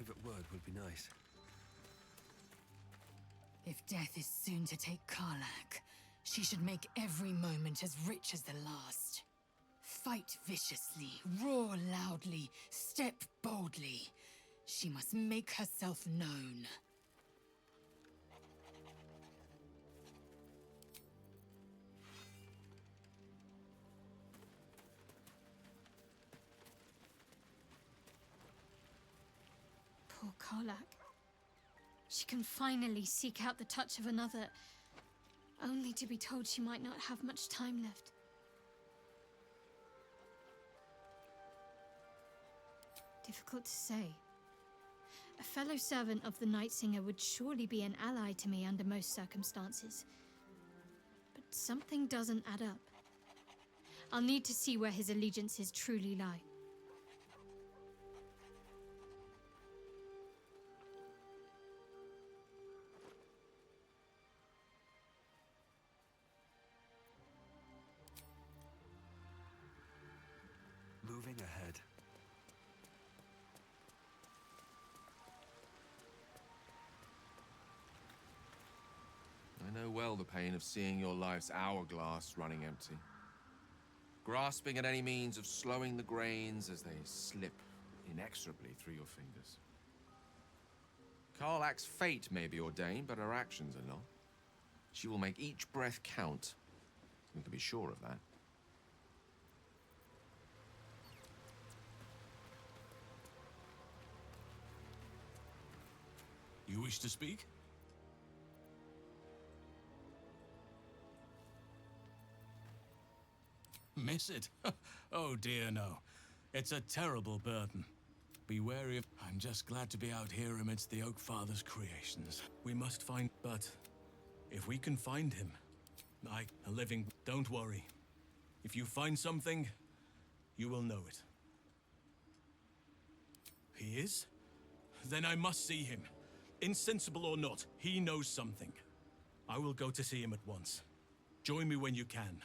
private word would be nice. If death is soon to take Karlak, she should make every moment as rich as the last. Fight viciously, roar loudly, step boldly. She must make herself known. Poor Karlak. She can finally seek out the touch of another, only to be told she might not have much time left. Difficult to say. A fellow servant of the Night Singer would surely be an ally to me under most circumstances. But something doesn't add up. I'll need to see where his allegiances truly lie. Moving ahead. I know well the pain of seeing your life's hourglass running empty. Grasping at any means of slowing the grains as they slip inexorably through your fingers. Karlak's fate may be ordained, but her actions are not. She will make each breath count. We can be sure of that. You wish to speak? Miss it? Oh dear, no. It's a terrible burden. Be wary of... I'm just glad to be out here amidst the Oak Father's creations. We must find... But if we can find him, a living... Don't worry. If you find something, you will know it. He is? Then I must see him. Insensible or not, he knows something. I will go to see him at once. Join me when you can.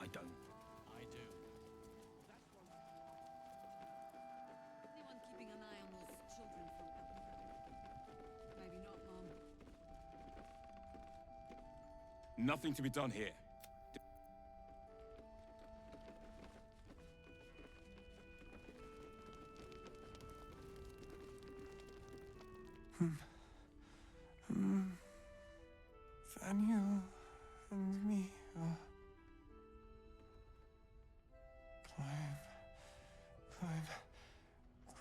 I don't. I do. Anyone keeping an eye on those children from Maybe not, Mom. Nothing to be done here. Daniel and me are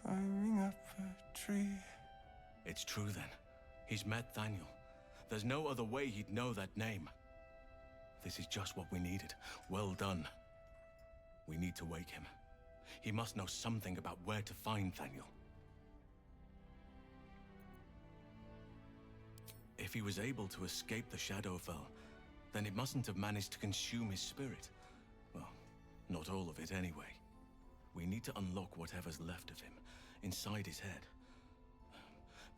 climbing up a tree. It's true then. He's met Daniel. There's no other way he'd know that name. This is just what we needed. Well done. We need to wake him. He must know something about where to find Daniel. If he was able to escape the Shadowfell, then it mustn't have managed to consume his spirit. Well, not all of it anyway. We need to unlock whatever's left of him, inside his head.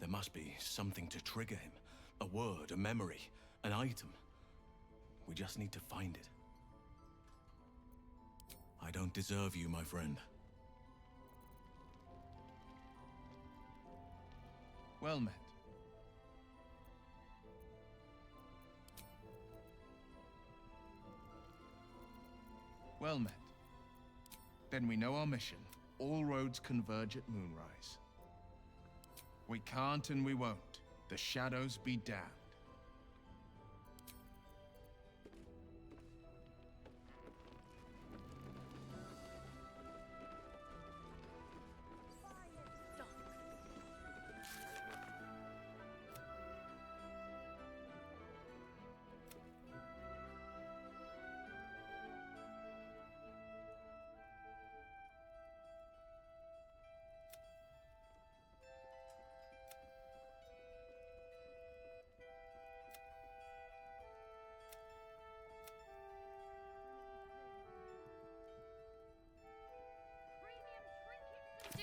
There must be something to trigger him. A word, a memory, an item. We just need to find it. I don't deserve you, my friend. Well met. Well met. Then we know our mission. All roads converge at moonrise. We can't and we won't. The shadows be damned.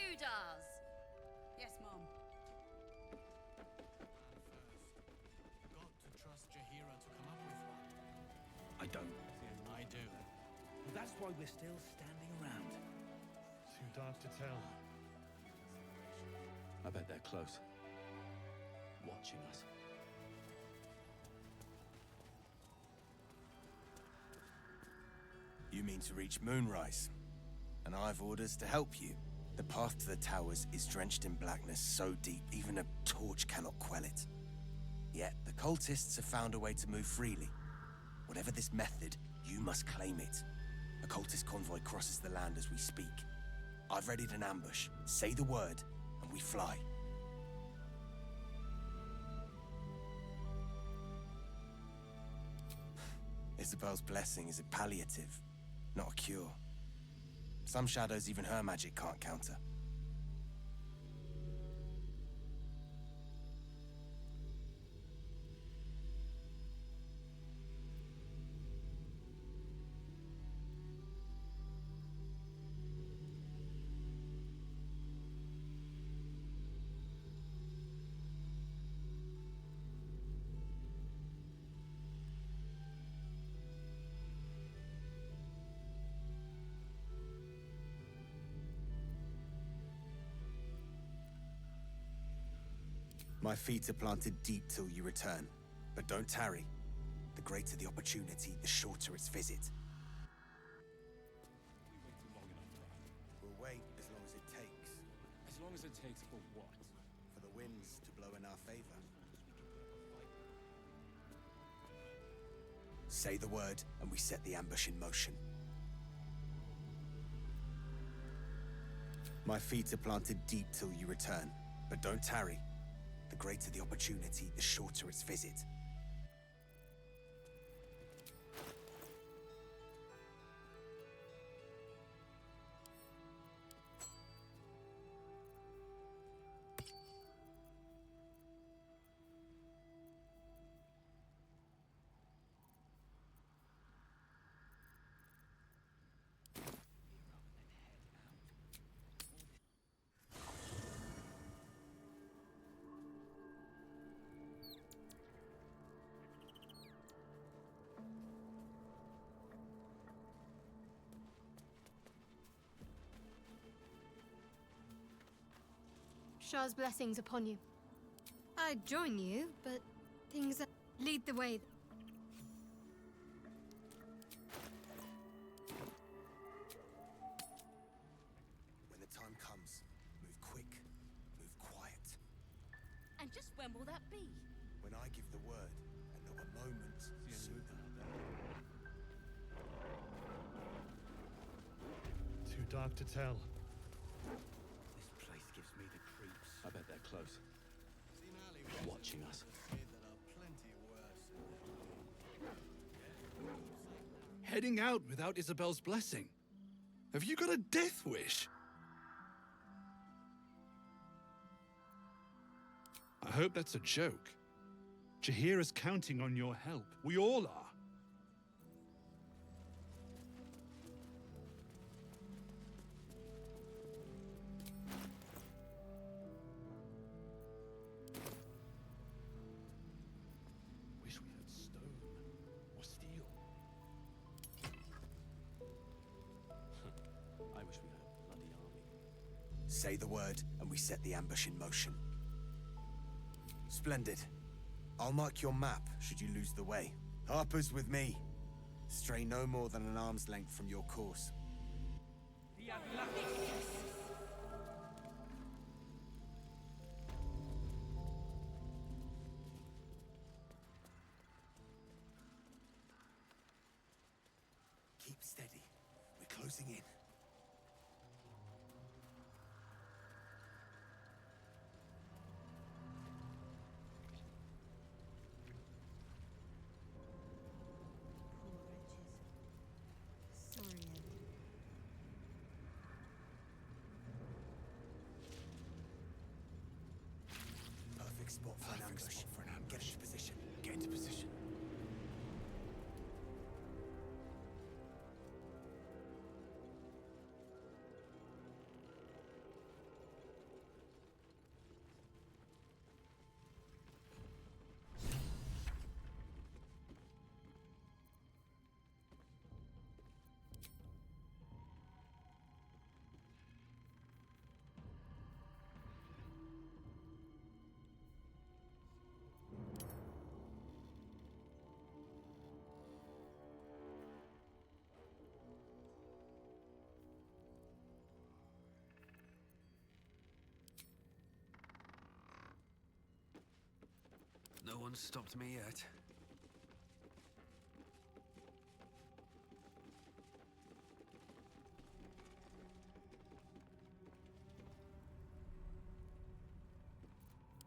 Doodars! Yes, Mom. Got to trust Jahira to come up with one. I don't. I do. Well, that's why we're still standing around. Too dark to tell. I bet they're close. Watching us. You mean to reach Moonrise? And I've orders to help you. The path to the towers is drenched in blackness so deep even a torch cannot quell it. Yet the cultists have found a way to move freely. Whatever this method, you must claim it. A cultist convoy crosses the land as we speak. I've readied an ambush. Say the word, and we fly. Isabel's blessing is a palliative, not a cure. Some shadows even her magic can't counter. My feet are planted deep till you return. But don't tarry. The greater the opportunity, the shorter its visit. We'll wait as long as it takes. As long as it takes for what? For the winds to blow in our favor. Say the word, and we set the ambush in motion. My feet are planted deep till you return. But don't tarry. The greater the opportunity, the shorter its visit. Shah's blessings upon you. I'd join you, but things that lead the way. When the time comes, move quick, move quiet. And just when will that be? When I give the word, and not a moment sooner. Too dark to tell. This place gives me the creeps. I bet they're close. Watching us. Heading out without Isabel's blessing? Have you got a death wish? I hope that's a joke. Jahira's counting on your help. We all are. Wish we had stone or steel. I wish we had a bloody army. Say the word, and we set the ambush in motion. Splendid. I'll mark your map, should you lose the way. Harper's with me. Stray no more than an arm's length from your course. Keep steady. We're closing in. Perfect spot for an ambush. Get into position. Get into position. one's stopped me yet.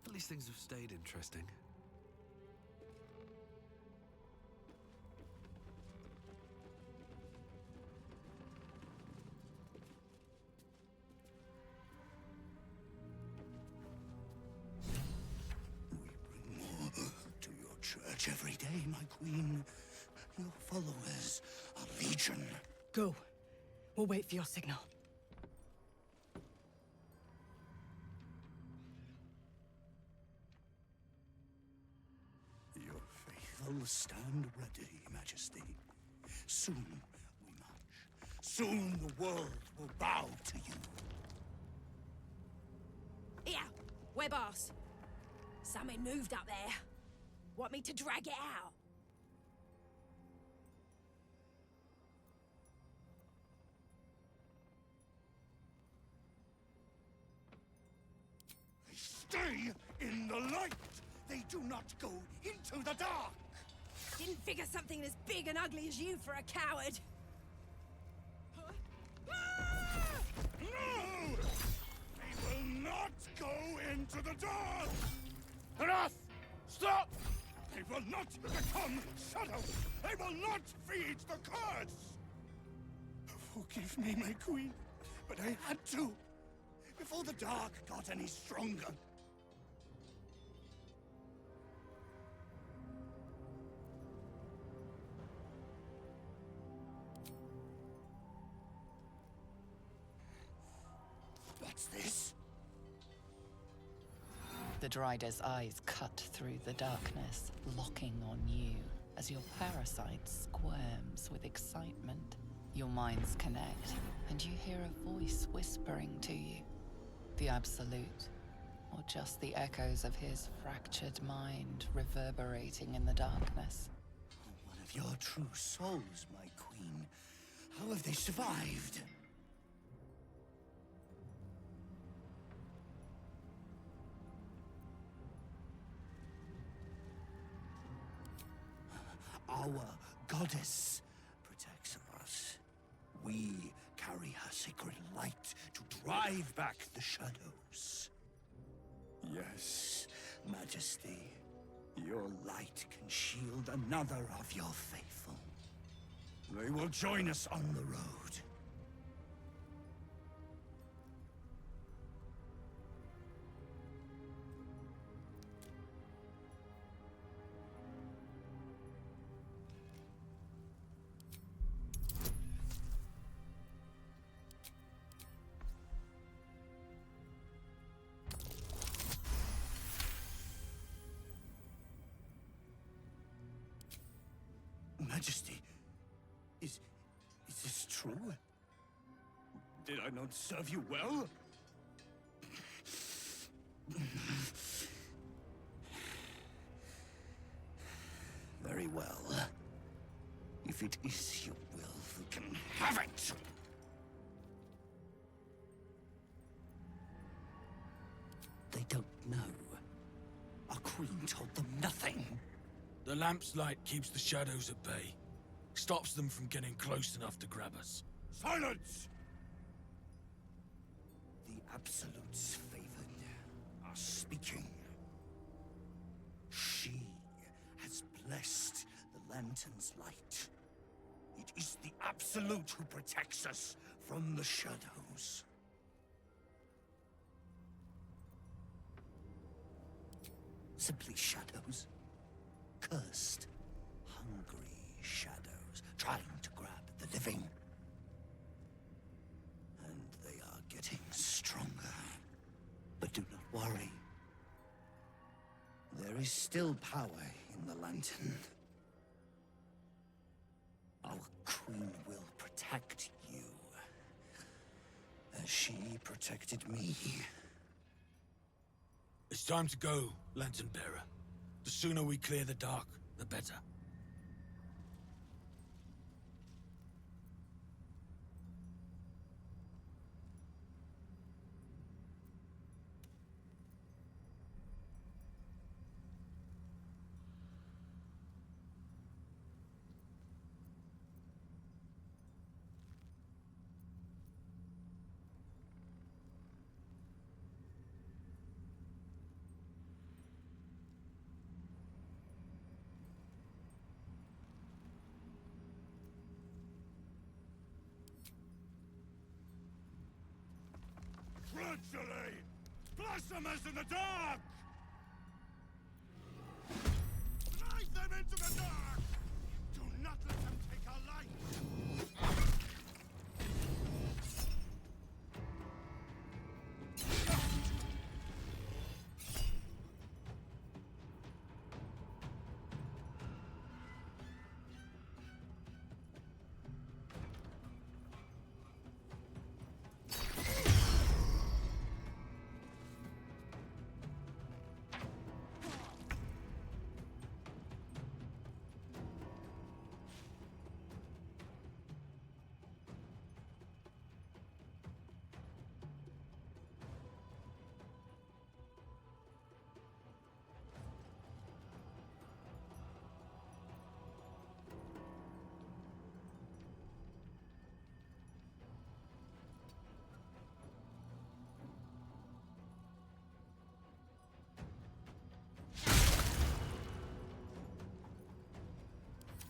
At least things have stayed interesting. To your church every day, my queen. Your followers are legion. Go. We'll wait for your signal. Your faithful stand ready, Majesty. Soon we march. Soon the world will bow to you. Here, Webars. Something moved up there. Want me to drag it out? Stay in the light! They do not go into the dark! Didn't figure something as big and ugly as you for a coward. No! They will not go into the dark! Enough! Stop! They will not become shadows! They will not feed the curse! Forgive me, my queen, but I had to. Before the dark got any stronger. What's this? The Drider's eyes cut through the darkness, locking on you as your parasite squirms with excitement. Your minds connect, and you hear a voice whispering to you. The Absolute, or just the echoes of his fractured mind reverberating in the darkness. One of your true souls, my queen. How have they survived? Our goddess protects us. We carry her sacred light to drive back the shadows. Yes, Majesty, your light can shield another of your faithful. They will join us on the road. Majesty, is this true? Did I not serve you well? Very well. If it is your will, we can have it! They don't know. Our queen told them nothing. The lamp's light keeps the shadows at bay. Stops them from getting close enough to grab us. Silence! The Absolute's favored are speaking. She has blessed the Lantern's light. It is the Absolute who protects us from the shadows. Simply shadows. Cursed, hungry shadows trying to grab the living. And they are getting stronger. But do not worry. There is still power in the Lantern. Our queen will protect you, as she protected me. It's time to go, Lantern Bearer. The sooner we clear the dark, the better. Actually, blossomers in the dark! Drive them into the dark! Do not let them take our light!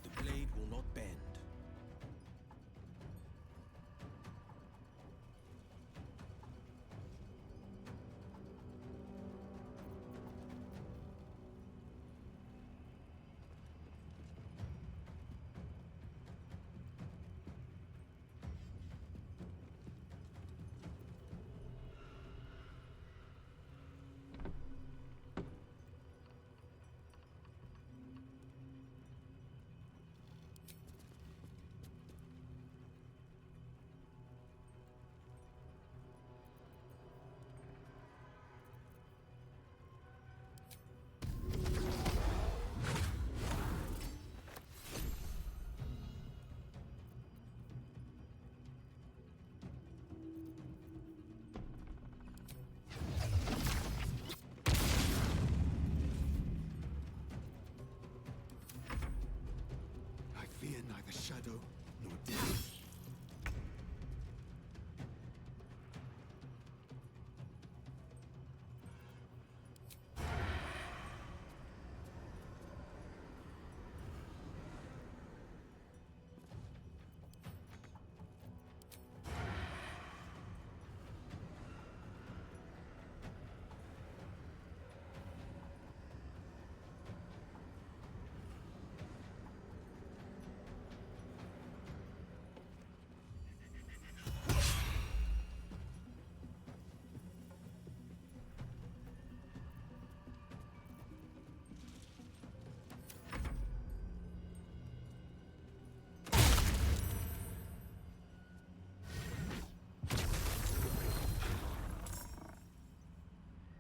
The blade will not bend. I fear neither shadow nor death.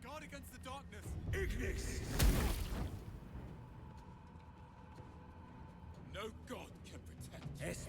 Guard against the darkness! Ignis! No god can protect you. Yes.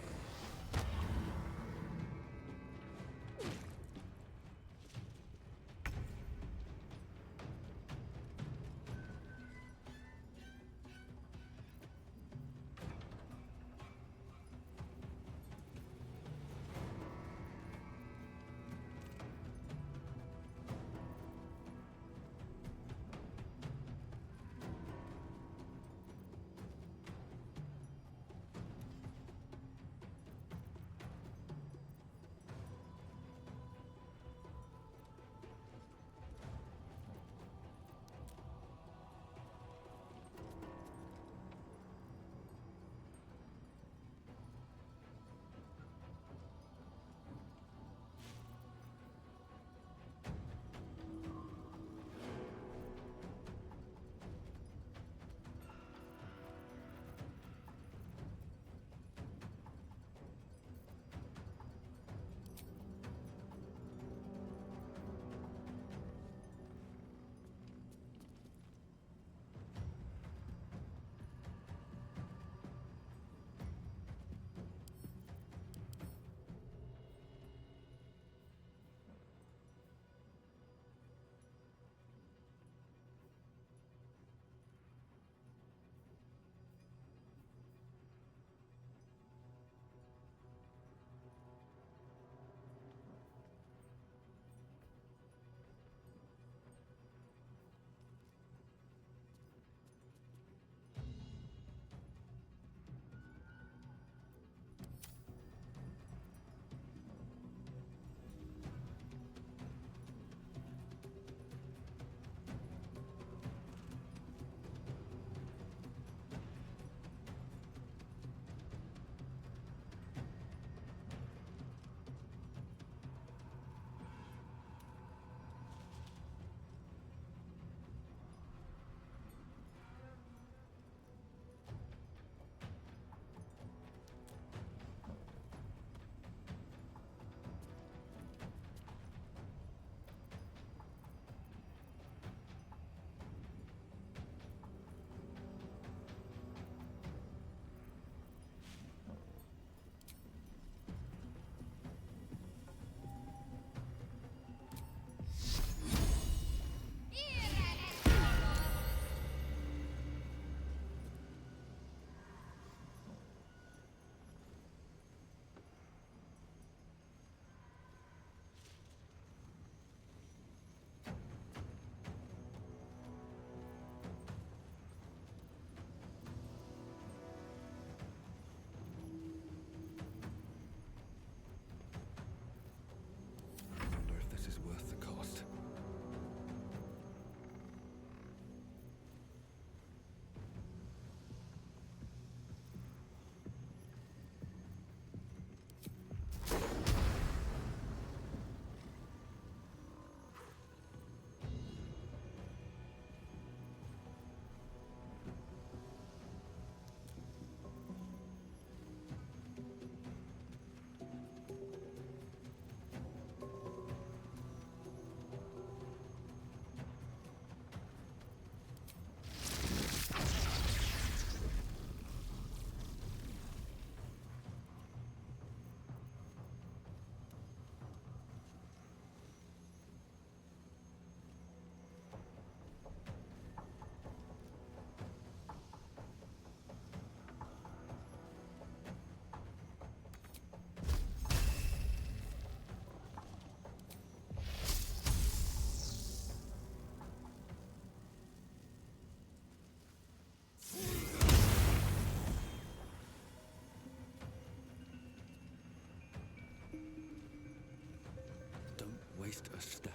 just a step.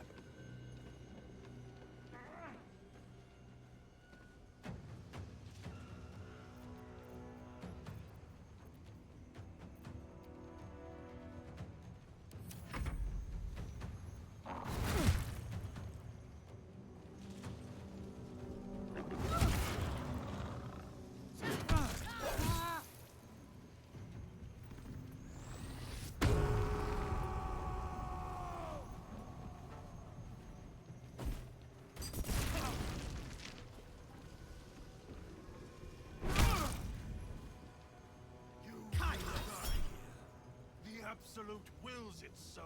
Absolute wills it so.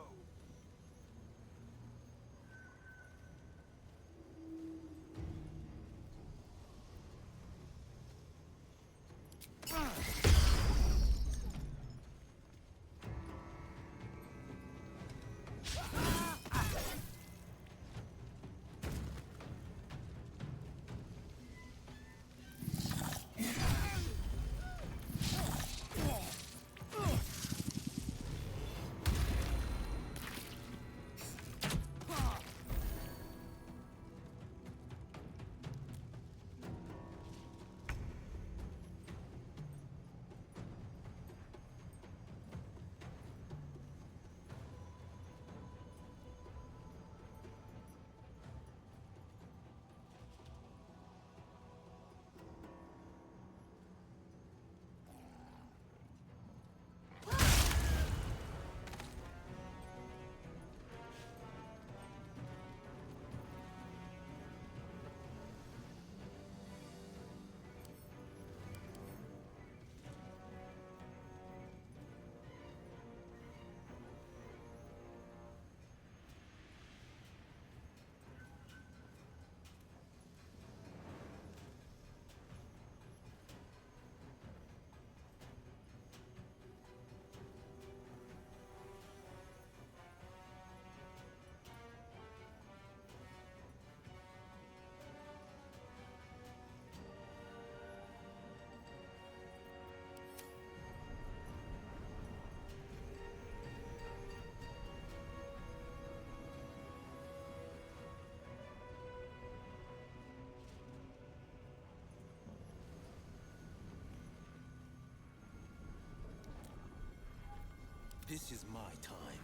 This is my time.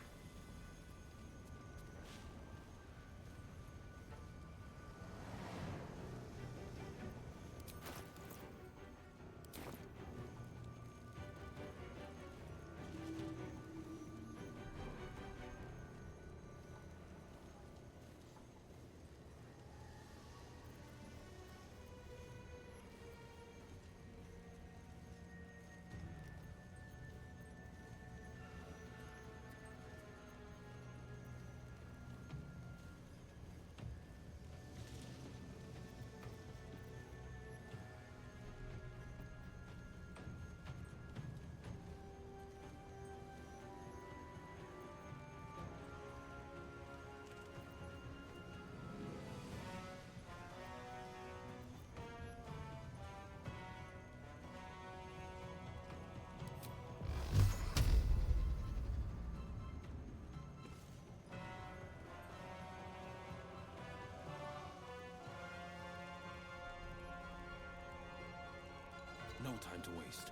No time to waste.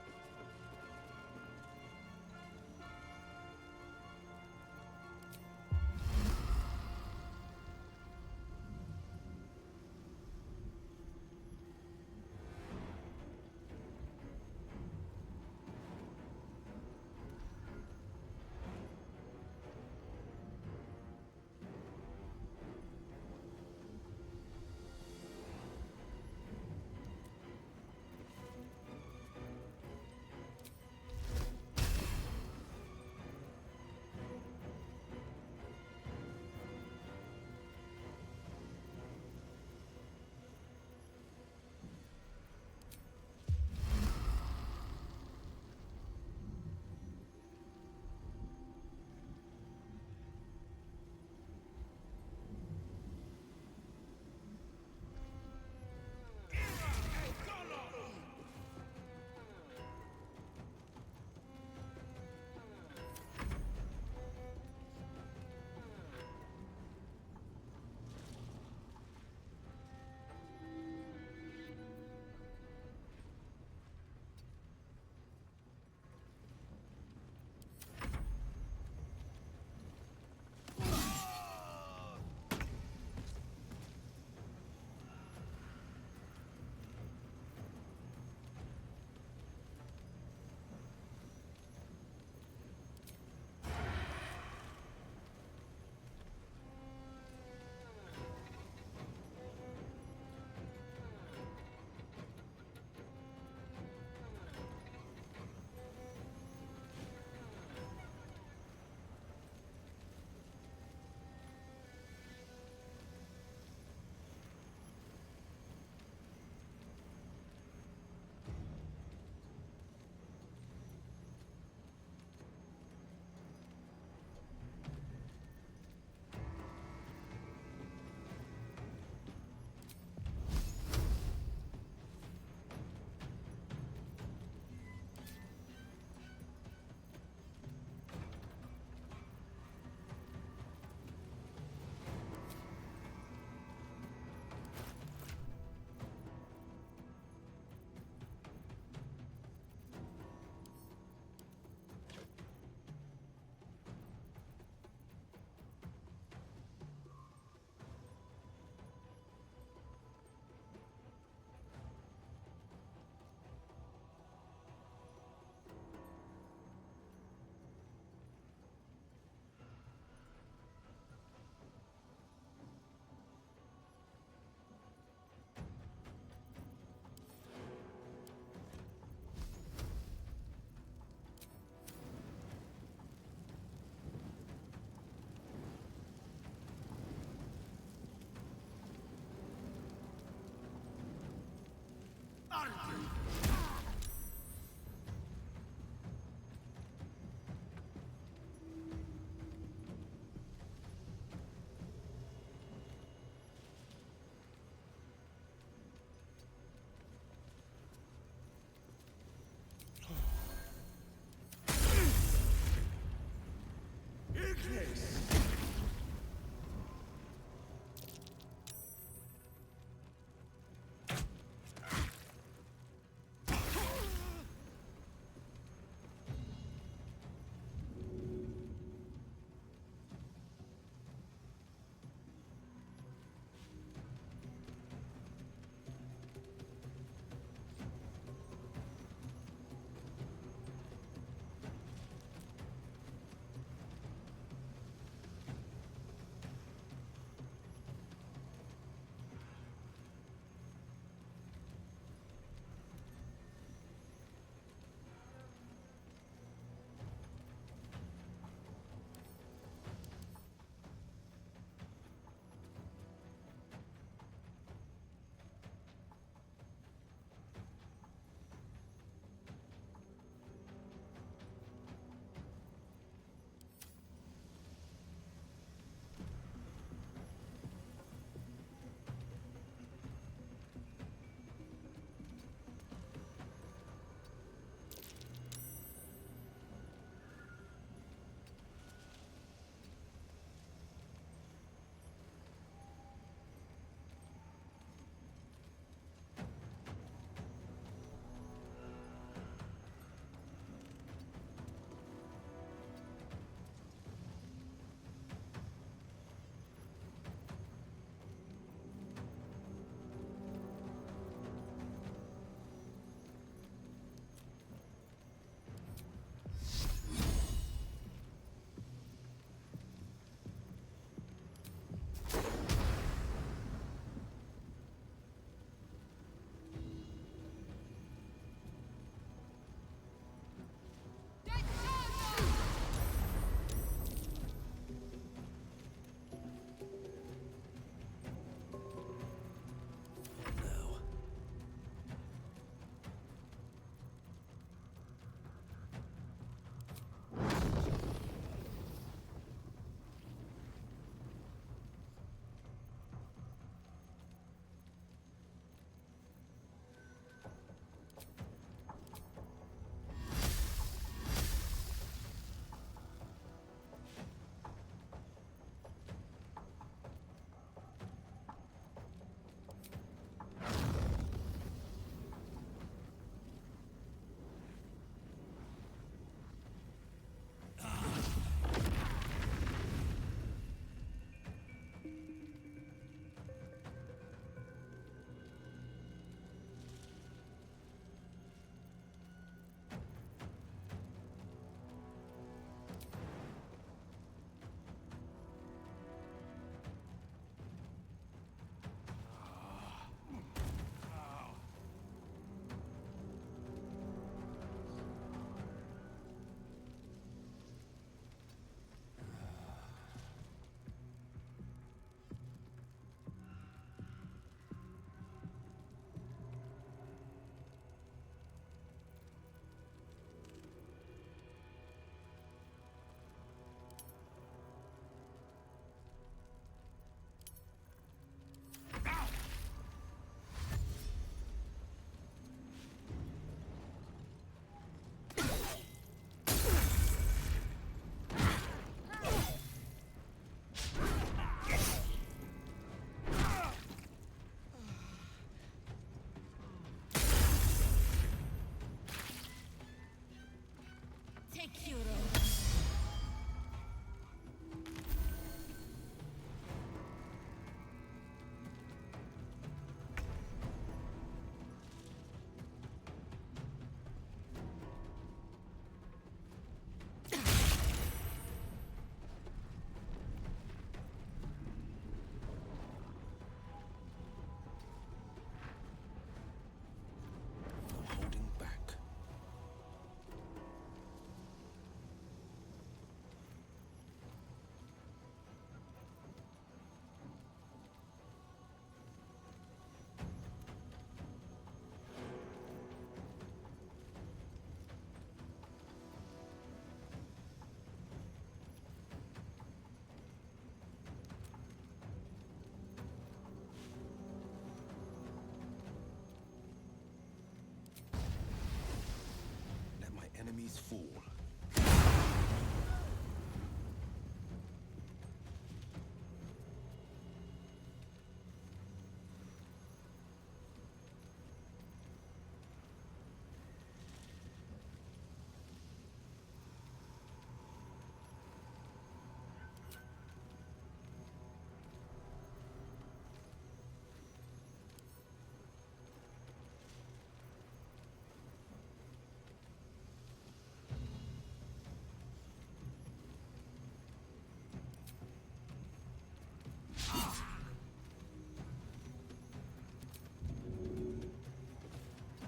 these fall.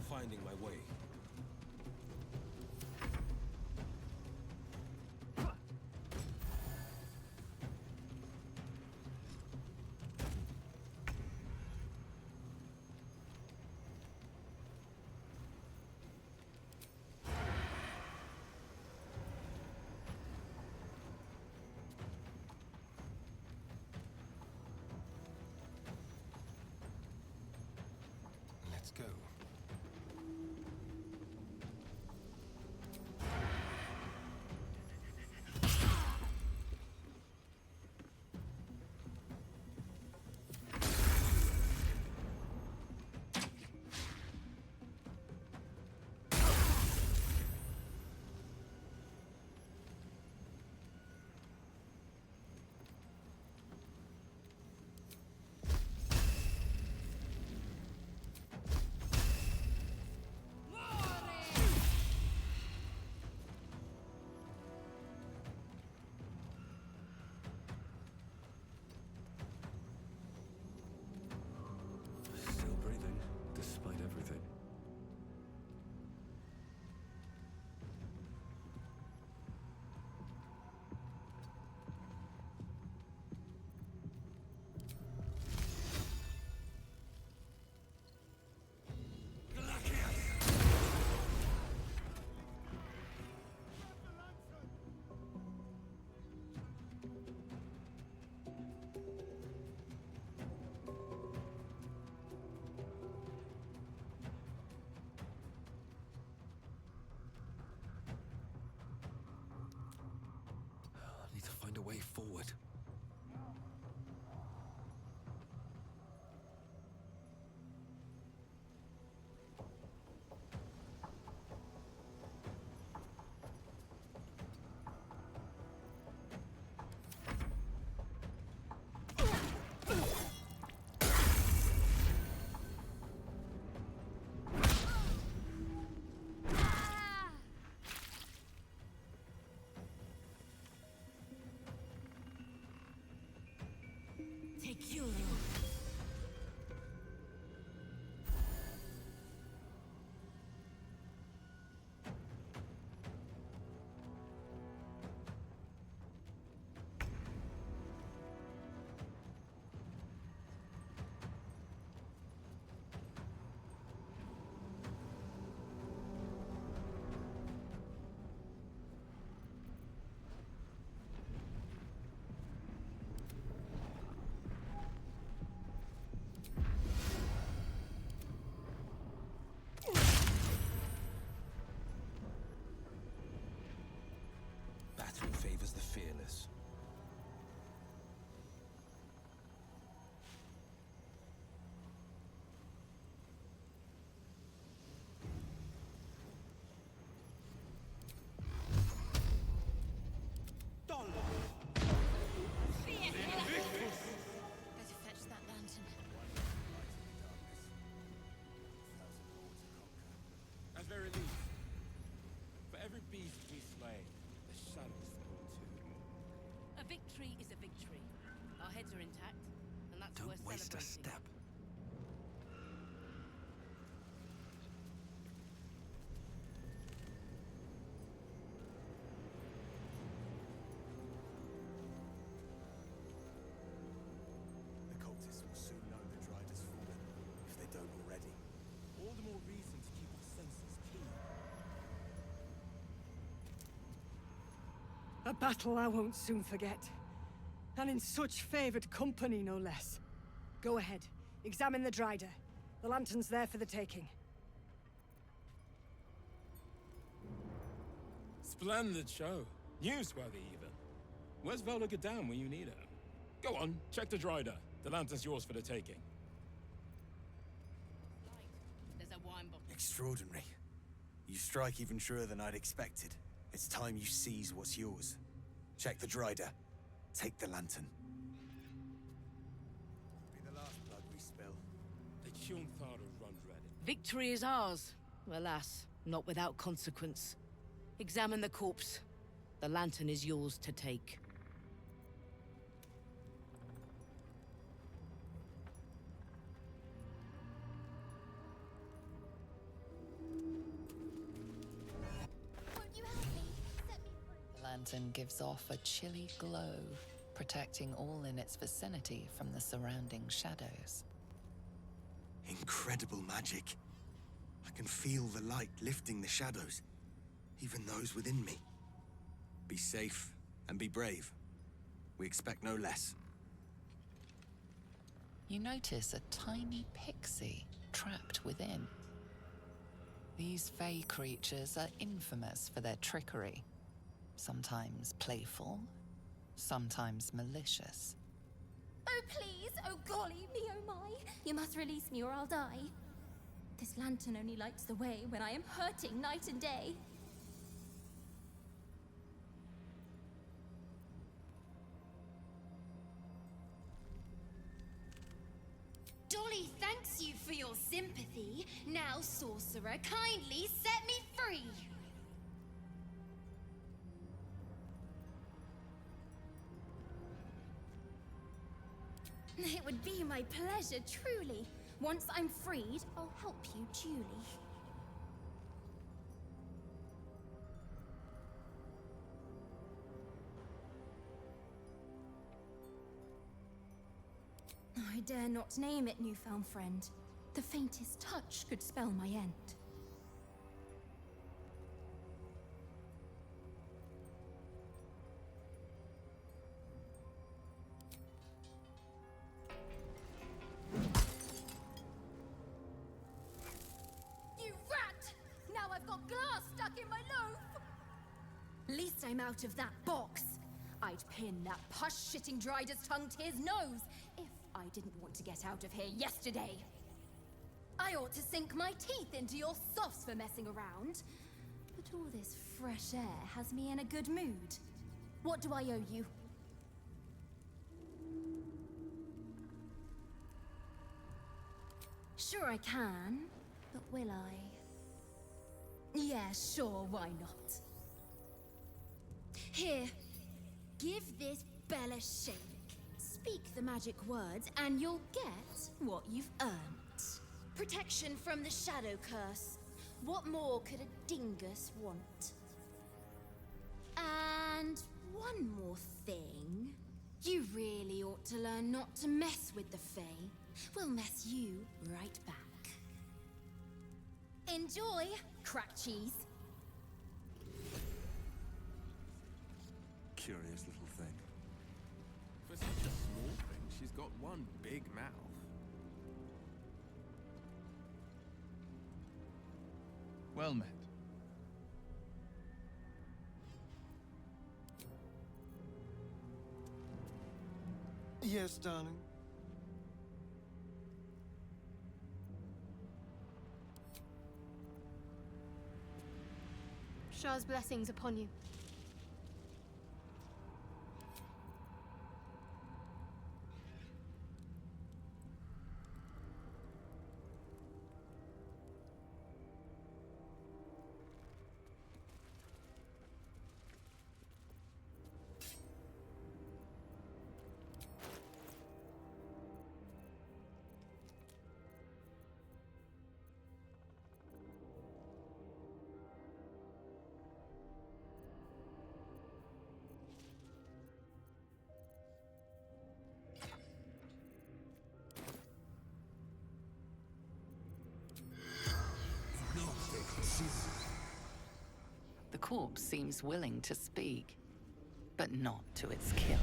Finding my way. Let's go. Still breathing, despite everything. I need to find a way forward. Secure. Battle favors the fearless. Better fetch that lantern. As their release, for every beast we slay, the shadows fall too. A victory is a victory. Our heads are intact, and that's Don't worth waste a celebrating. step. The cultists will soon know the Dryad has fallen, if they don't already. All the more reason to keep our senses keen. A battle I won't soon forget. And in such favored company, no less. Go ahead, examine the Dryad. The lantern's there for the taking. Splendid show. Newsworthy, even. Where's Vola Gadam when you need her? Go on, check the Dryder. The lantern's yours for the taking. There's a wine bottle. Extraordinary. You strike even truer than I'd expected. It's time you seize what's yours. Check the Dryder. Take the lantern. Be the last blood we spill. The Chunthara run ready. Victory is ours. Alas, not without consequence. Examine the corpse. The lantern is yours to take. The lantern gives off a chilly glow, protecting all in its vicinity from the surrounding shadows. Incredible magic. I can feel the light lifting the shadows, even those within me. Be safe and be brave. We expect no less. You notice a tiny pixie trapped within. These fey creatures are infamous for their trickery. Sometimes playful, sometimes malicious. Oh, please! Oh, golly me, oh my! You must release me or I'll die. This lantern only lights the way when I am hurting night and day. Dolly thanks you for your sympathy. Now, sorcerer, kindly set me free. It would be my pleasure, truly. Once I'm freed, I'll help you duly. I dare not name it, newfound friend. The faintest touch could spell my end. You rat! Now I've got glass stuck in my loaf! Least I'm out of that box. I'd pin that push-shitting Dryder's tongue to his nose if I didn't want to get out of here yesterday. I ought to sink my teeth into your softs for messing around. But all this fresh air has me in a good mood. What do I owe you? Sure I can, but will I? Yeah, sure, why not? Here, give this bell a shake. Speak the magic words and you'll get what you've earned. Protection from the shadow curse. What more could a dingus want? And one more thing. You really ought to learn not to mess with the Fae. We'll mess you right back. Enjoy, crack cheese. Curious little thing. For such a small thing, she's got one big mouth. Well met. Yes, darling. Shah's blessings upon you. The corpse seems willing to speak, but not to its killer.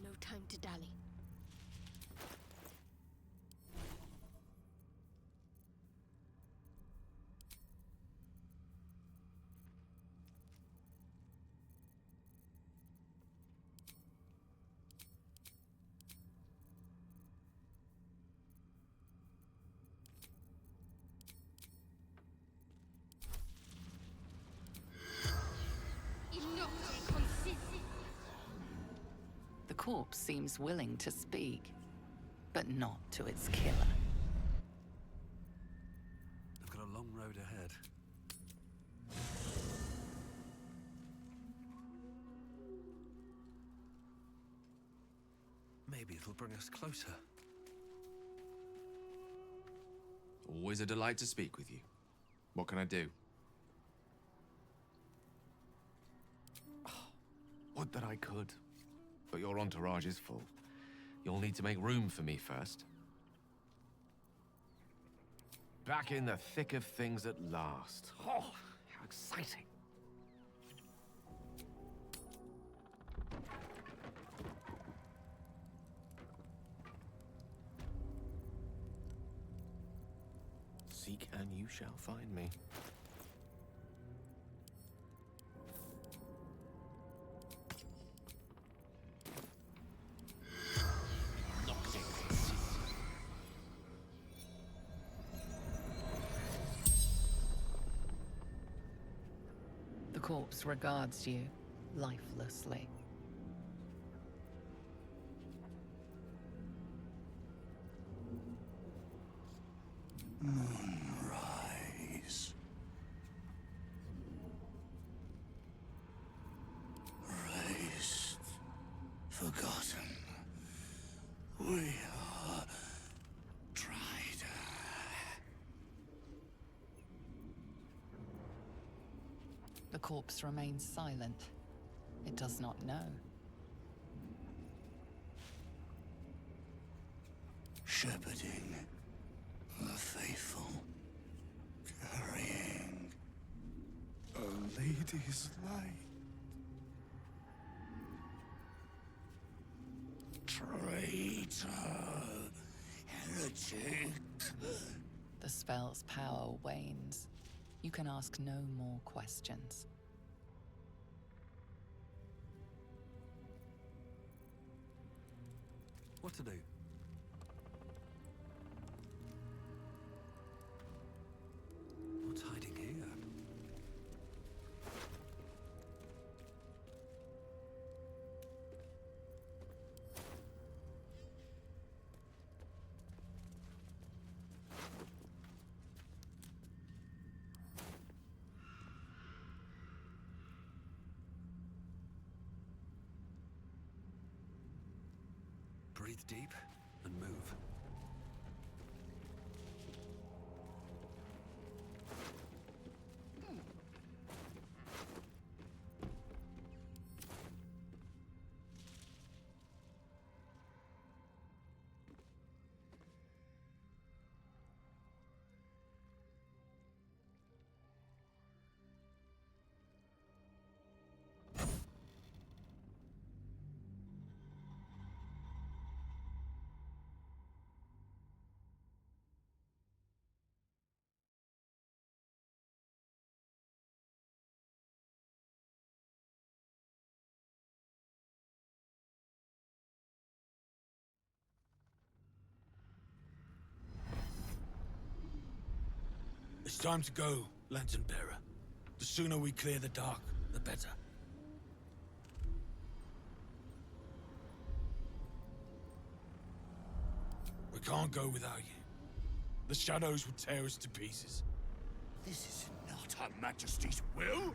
No time to dally. The corpse seems willing to speak, but not to its killer. I've got a long road ahead. Maybe it'll bring us closer. Always a delight to speak with you. What can I do? Would that I could. But your entourage is full. You'll need to make room for me first. Back in the thick of things at last. Oh, how exciting. Seek and you shall find me. The corpse regards you lifelessly. Moonrise. Raised. Forgotten. We are dried. The corpse remains silent. It does not know. Shepherding the faithful, carrying a lady's light. Traitor, heretic. The spell's power wanes. You can ask no more questions. What to do? What's hiding here? Breathe deep and move. It's time to go, Lantern Bearer. The sooner we clear the dark, the better. We can't go without you. The shadows will tear us to pieces. This is not Her Majesty's will.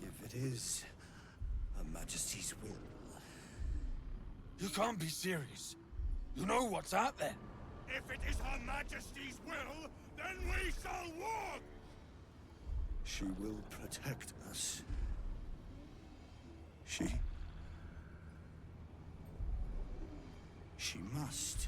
If it is Her Majesty's will. You can't be serious. You know what's out there. If it is Her Majesty's will, then Then we shall walk! She will protect us. She must.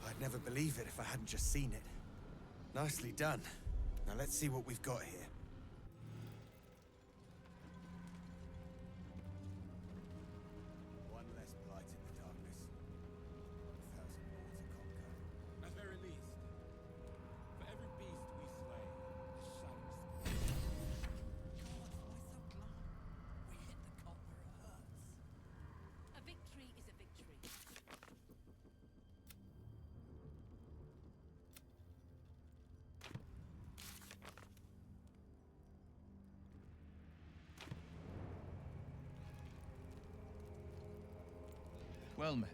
I'd never believe it if I hadn't just seen it. Nicely done. Now let's see what we've got here. One less blight in the darkness. 1,000 more to conquer. At very least, for every beast we slay, the shadows. A victory is a victory. Well met.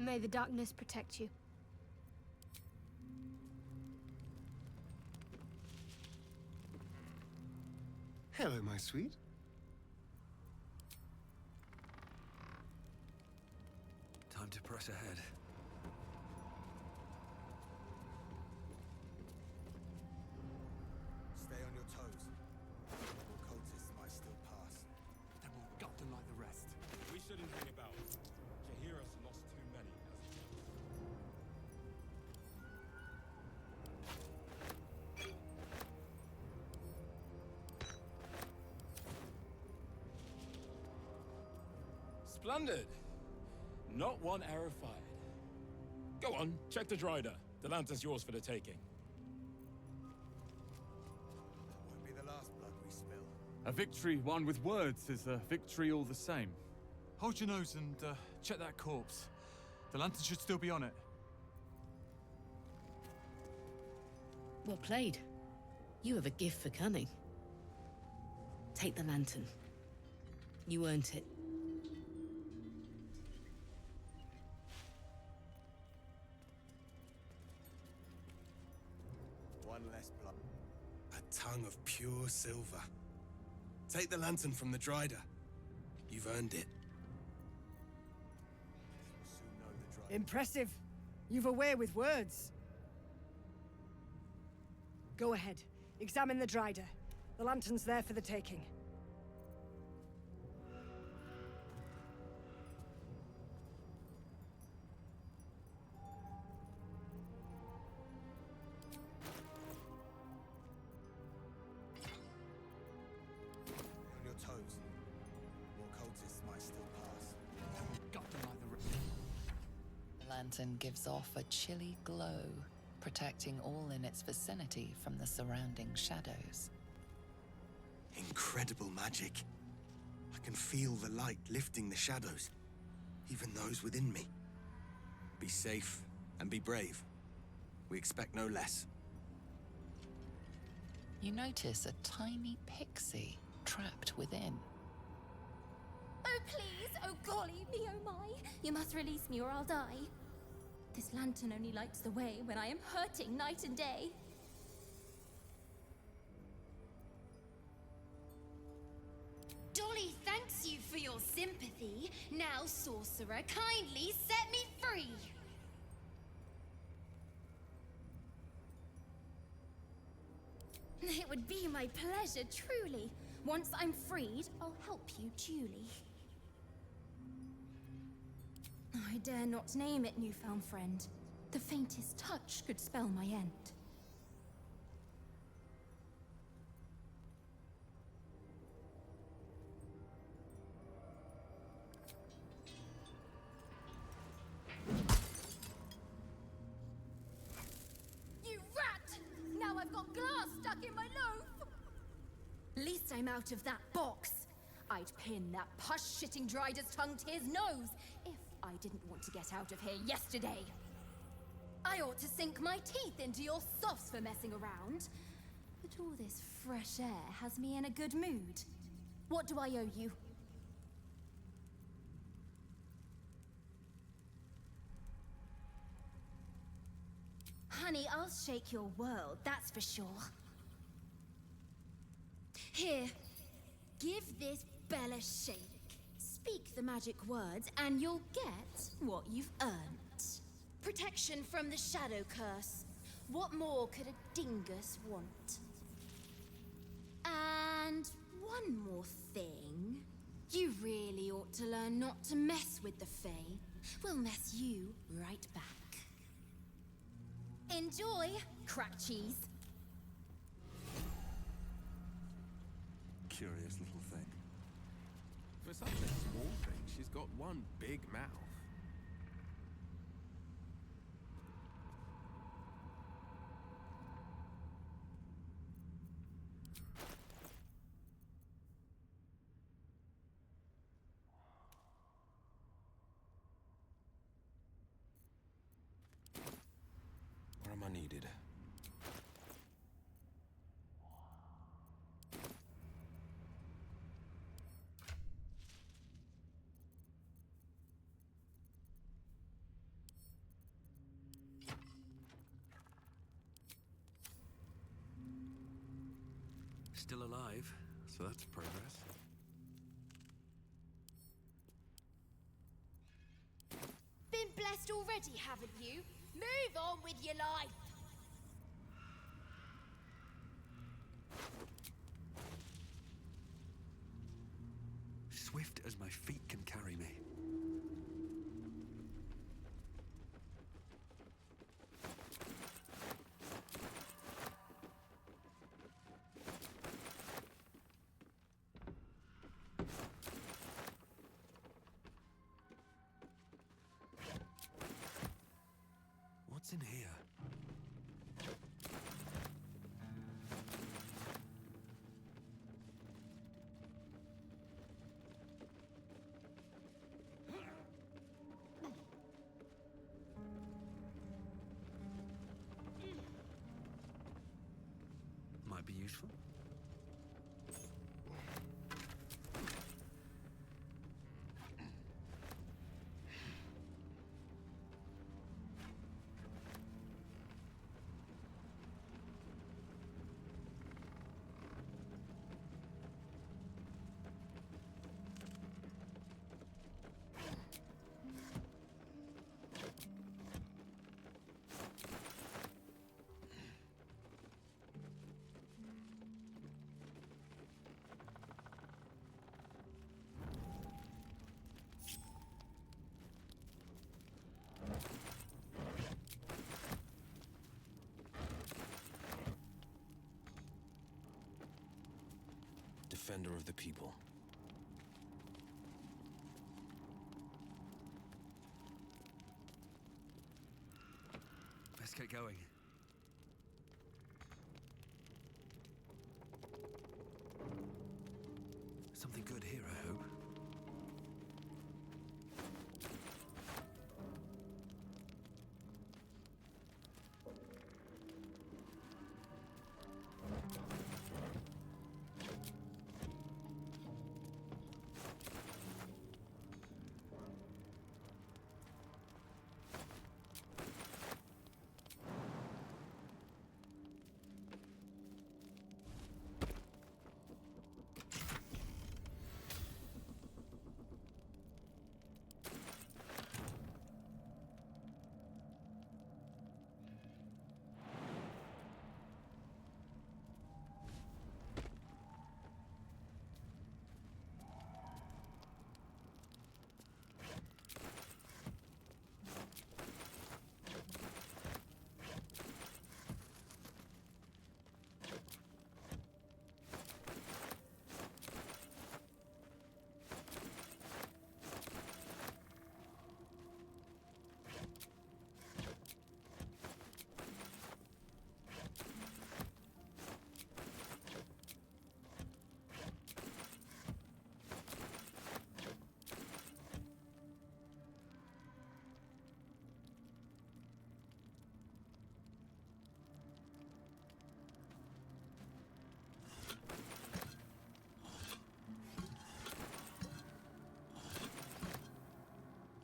May the darkness protect you. Hello, my sweet. Time to press ahead. Stay on your toes. More cultists might still pass. Then we'll gut them like the rest. We shouldn't hang about. Jahira's lost too many as it is. Splendid! Not one arrow fired. Go on, check the Drider. The lantern's yours for the taking. Won't be the last blood we spill. A victory won with words is a victory all the same. Hold your nose and check that corpse. The lantern should still be on it. Well played. You have a gift for cunning. Take the lantern. You earned it. One less blood. A tongue of pure silver. Take the lantern from the Drider. You've earned it. We'll soon know the Drider. Impressive. You've a way with words. Go ahead. Examine the Drider. The lantern's there for the taking. On your toes. More cultists might still pass. Gut them like the rest. The lantern gives off a chilly glow, protecting all in its vicinity from the surrounding shadows. Incredible magic. I can feel the light lifting the shadows, even those within me. Be safe and be brave. We expect no less. You notice a tiny pixie trapped within. Oh, please! Oh, golly me, oh my! You must release me or I'll die. This lantern only lights the way when I am hurting night and day. Dolly thanks you for your sympathy. Now, sorcerer, kindly set me free. It would be my pleasure, truly. Once I'm freed, I'll help you duly. I dare not name it, newfound friend. The faintest touch could spell my end. You rat! Now I've got glass stuck in my loaf! Least I'm out of that box. I'd pin that push-shitting Drider's tongue to his nose if I didn't want to get out of here yesterday. I ought to sink my teeth into your softs for messing around. But all this fresh air has me in a good mood. What do I owe you? Honey, I'll shake your world, that's for sure. Here, give this bell a shake. Speak the magic words, and you'll get what you've earned. Protection from the shadow curse. What more could a dingus want? And one more thing. You really ought to learn not to mess with the Fae. We'll mess you right back. Enjoy, crack cheese. Curious little thing. For such a small thing, she's got one big mouth. Where am I needed? Still alive, so that's progress. Been blessed already, haven't you? Move on with your life. Swift as my feet can carry me. What's in here? Might be useful. Defender of the people. Let's get going. Something good here, I hope.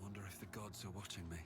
Wonder if the gods are watching me.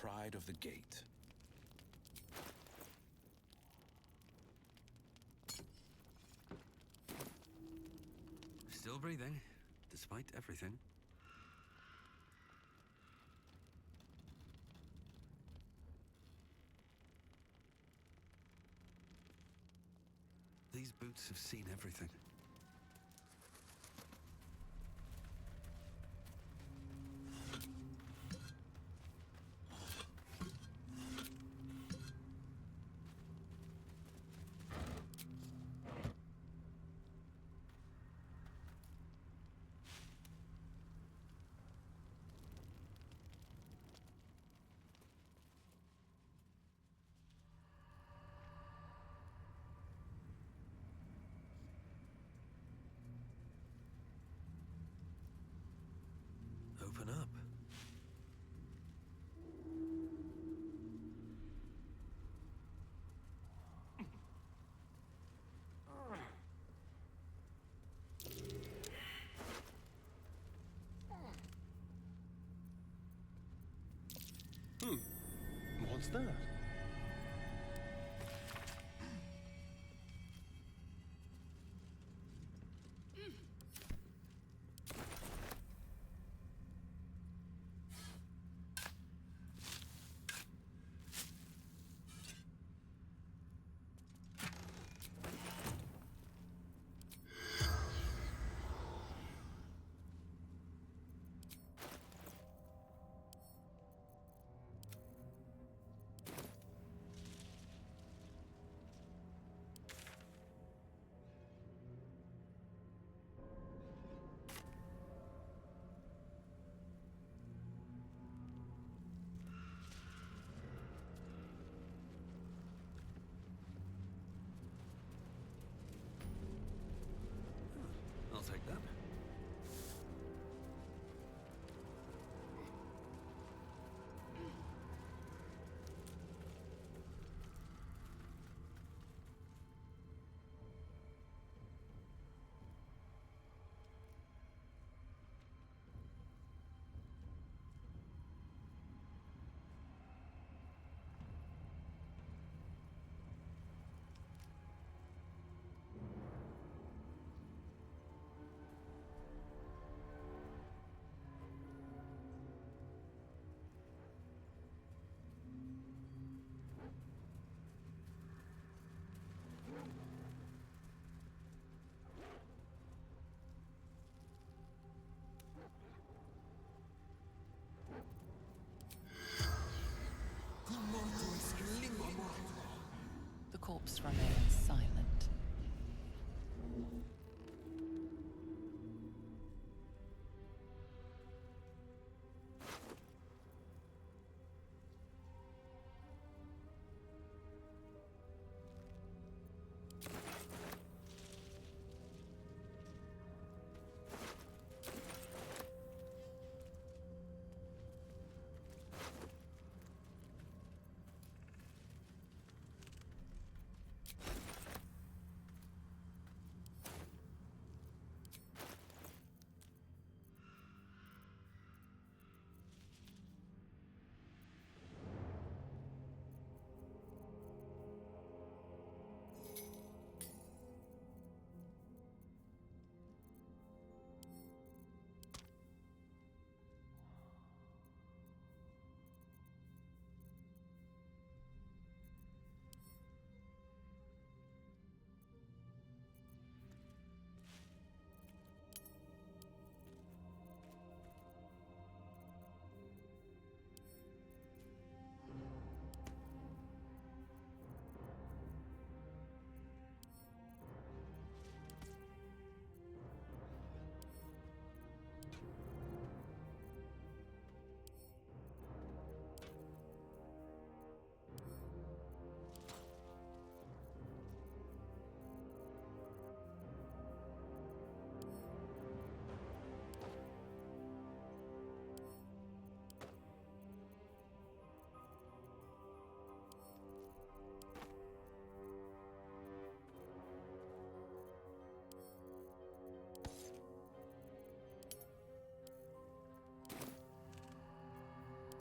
pride of the gate. Still breathing, despite everything. These boots have seen everything. Open up. What's that? I'll take that. The corpse remains silent.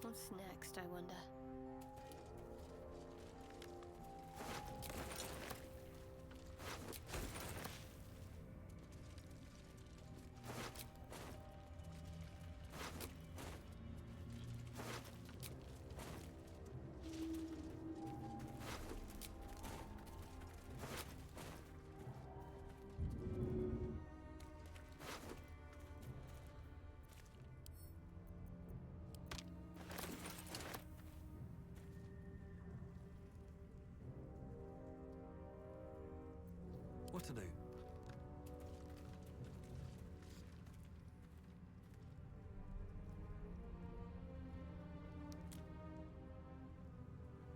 What's next, I wonder? do?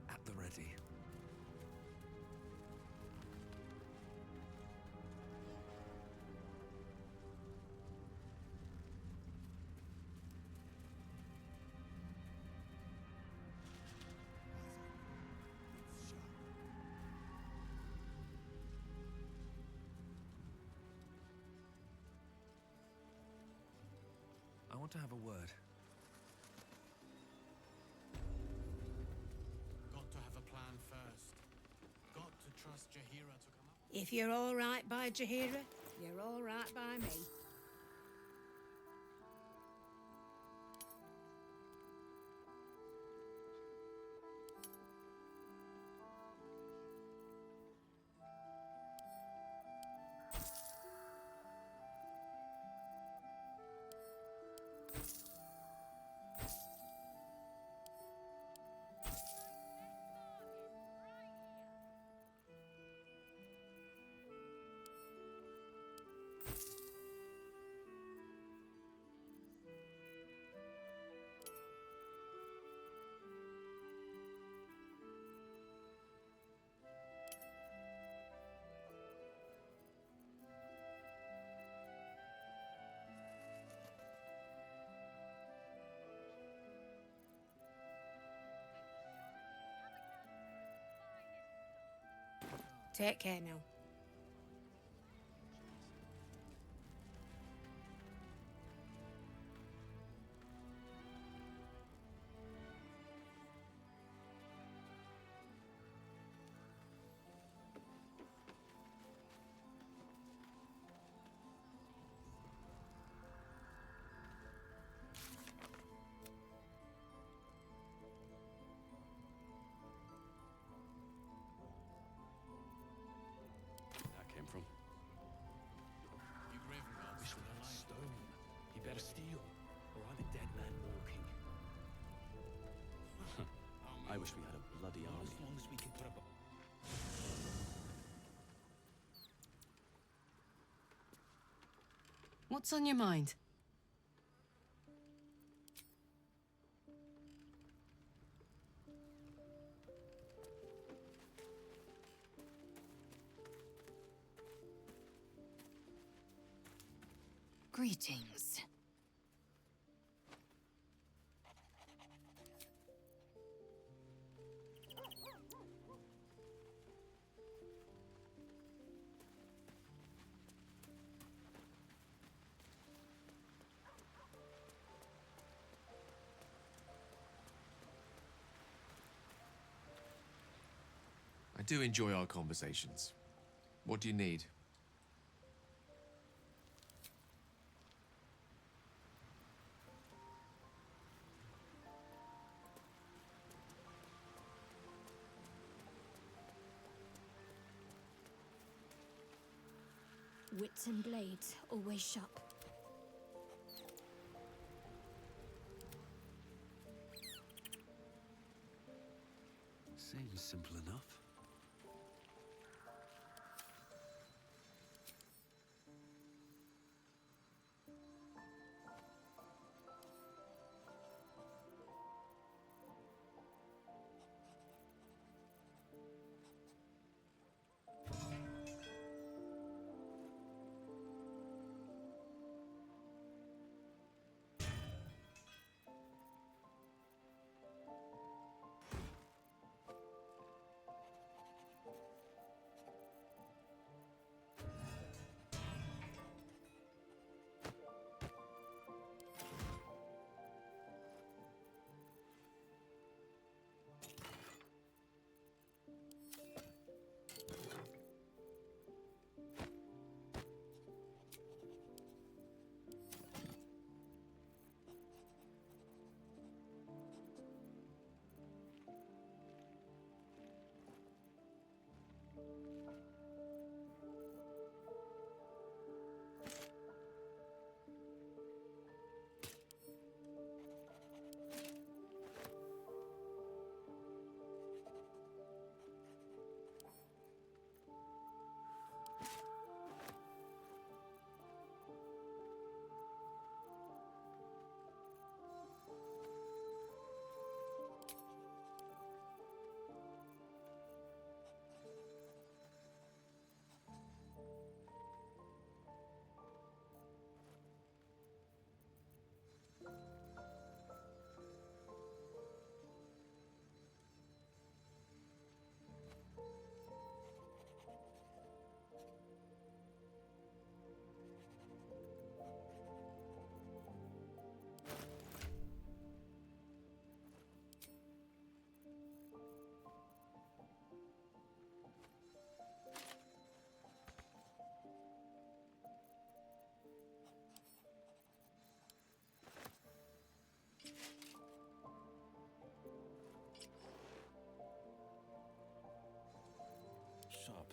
At the ready. I want to have a word. Got to have a plan first. Got to trust Jahira to come up. If you're all right by Jahira, you're all right by me. Take care now. From. You Gravenguards Wish still we had alive. stone. He better steal, or I'm a dead man walking. I wish we had a bloody army. As long as we can put up a... What's on your mind? Greetings. I do enjoy our conversations. What do you need? Wits and blades, always sharp. Seems simple enough.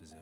as ever.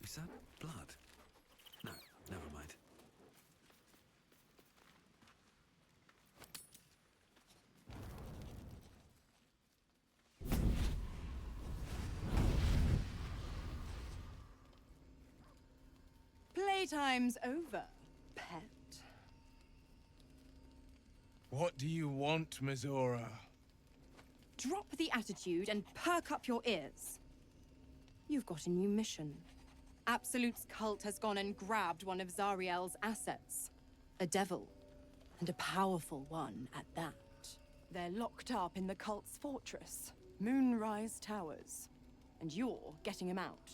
Is that blood? No, never mind. Playtime's over, pet. What do you want, Mizora? Drop the attitude and perk up your ears. You've got a new mission. Absolute's cult has gone and grabbed one of Zariel's assets. A devil. And a powerful one at that. They're locked up in the cult's fortress, Moonrise Towers. And you're getting him out.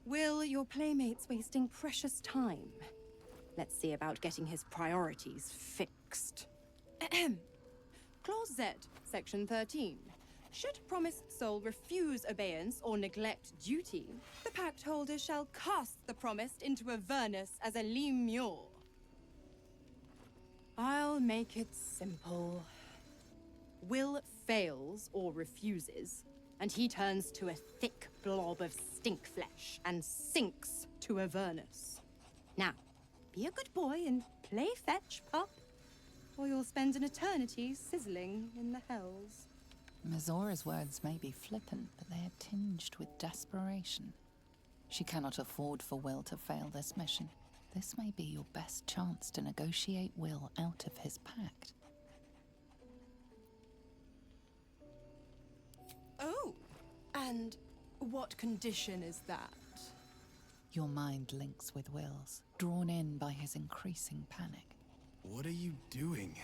Will, your playmate's wasting precious time. Let's see about getting his priorities fixed. Clause Z, Section 13. Should promised soul refuse obeyance or neglect duty, the pact holder shall cast the promised into Avernus as a lemure. I'll make it simple. Will fails or refuses, and he turns to a thick blob of stink flesh and sinks to Avernus. Now, be a good boy and play fetch, pup, or you'll spend an eternity sizzling in the hells. Mizora's words may be flippant, but they are tinged with desperation. She cannot afford for Will to fail this mission. This may be your best chance to negotiate Will out of his pact. Oh, and what condition is that? Your mind links with Will's, drawn in by his increasing panic. What are you doing?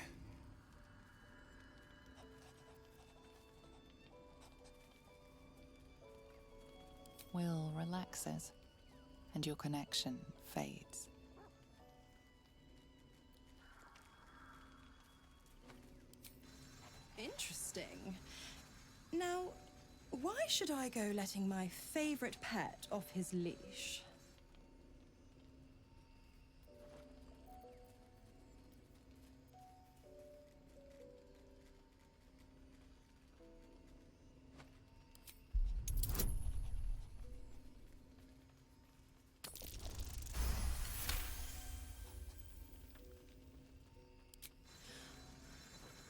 Will relaxes, and your connection fades. Interesting. Now, why should I go letting my favorite pet off his leash?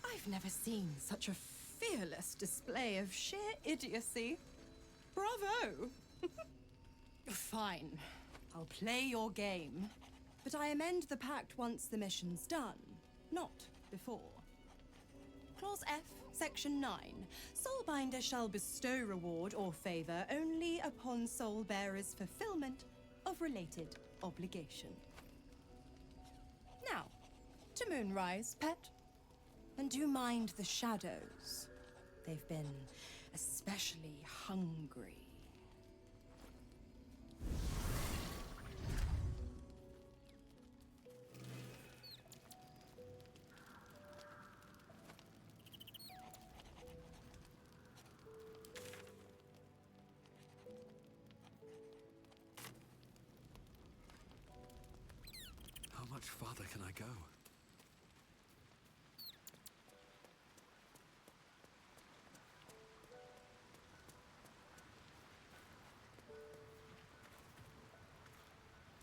I've never seen such a fearless display of sheer idiocy. Bravo! Fine. I'll play your game. But I amend the pact once the mission's done, not before. Clause F, Section 9. Soulbinder shall bestow reward or favor only upon soul bearer's fulfillment of related obligation. Now, to Moonrise, pet. And do mind the shadows. They've been especially hungry. How much farther can I go?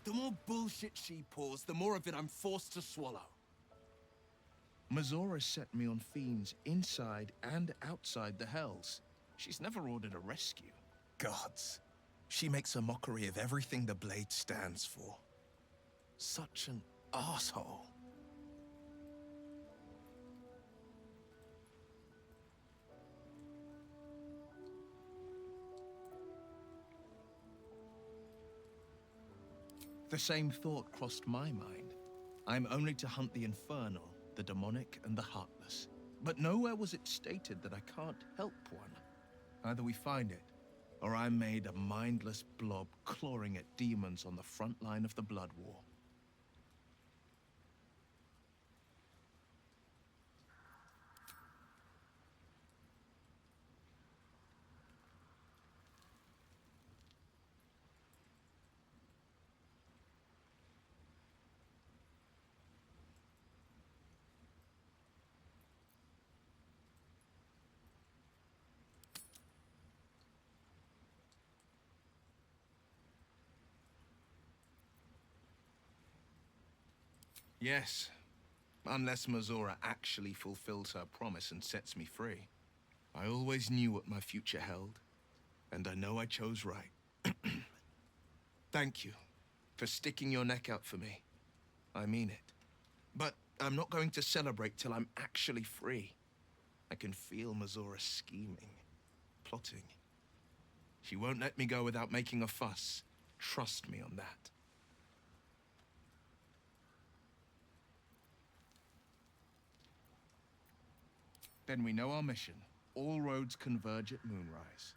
The more bullshit she pours, the more of it I'm forced to swallow. Mazora set me on fiends inside and outside the Hells. She's never ordered a rescue. Gods. She makes a mockery of everything the Blade stands for. Such an asshole. The same thought crossed my mind. I'm only to hunt the infernal, the demonic, and the heartless. But nowhere was it stated that I can't help one. Either we find it, or I'm made a mindless blob clawing at demons on the front line of the Blood War. Yes, unless Mazora actually fulfills her promise and sets me free. I always knew what my future held, and I know I chose right. Thank you for sticking your neck out for me. I mean it. But I'm not going to celebrate till I'm actually free. I can feel Mazora scheming, plotting. She won't let me go without making a fuss. Trust me on that. Then we know our mission. All roads converge at Moonrise.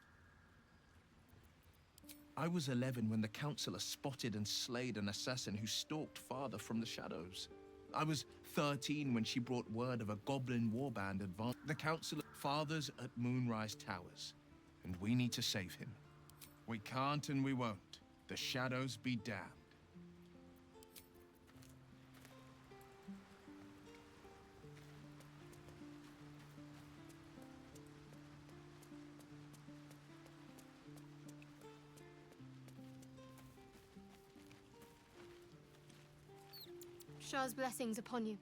I was 11 when the Councillor spotted and slayed an assassin who stalked Father from the shadows. I was 13 when she brought word of a goblin warband advanced. The Councillor Father's at Moonrise Towers, and we need to save him. We can't and we won't. The shadows be damned. Shah's blessings upon you.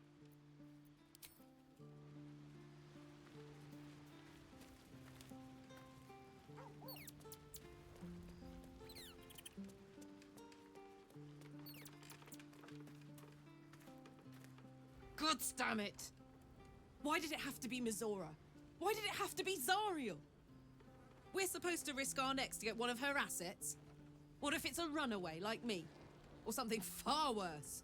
God damn it! Why did it have to be Mazora? Why did it have to be Zariel? We're supposed to risk our necks to get one of her assets? What if it's a runaway like me? Or something far worse?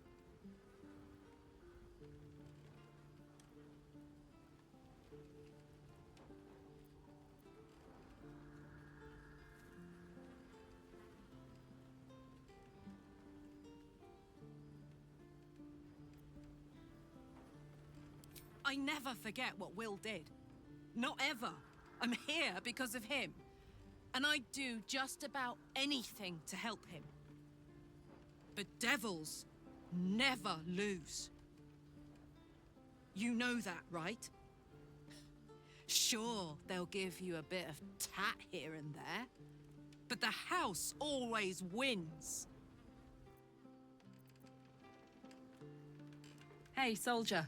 I never forget what Will did. Not ever. I'm here because of him. And I'd do just about anything to help him. But devils never lose. You know that, right? Sure, they'll give you a bit of tat here and there. But the house always wins. Hey, soldier.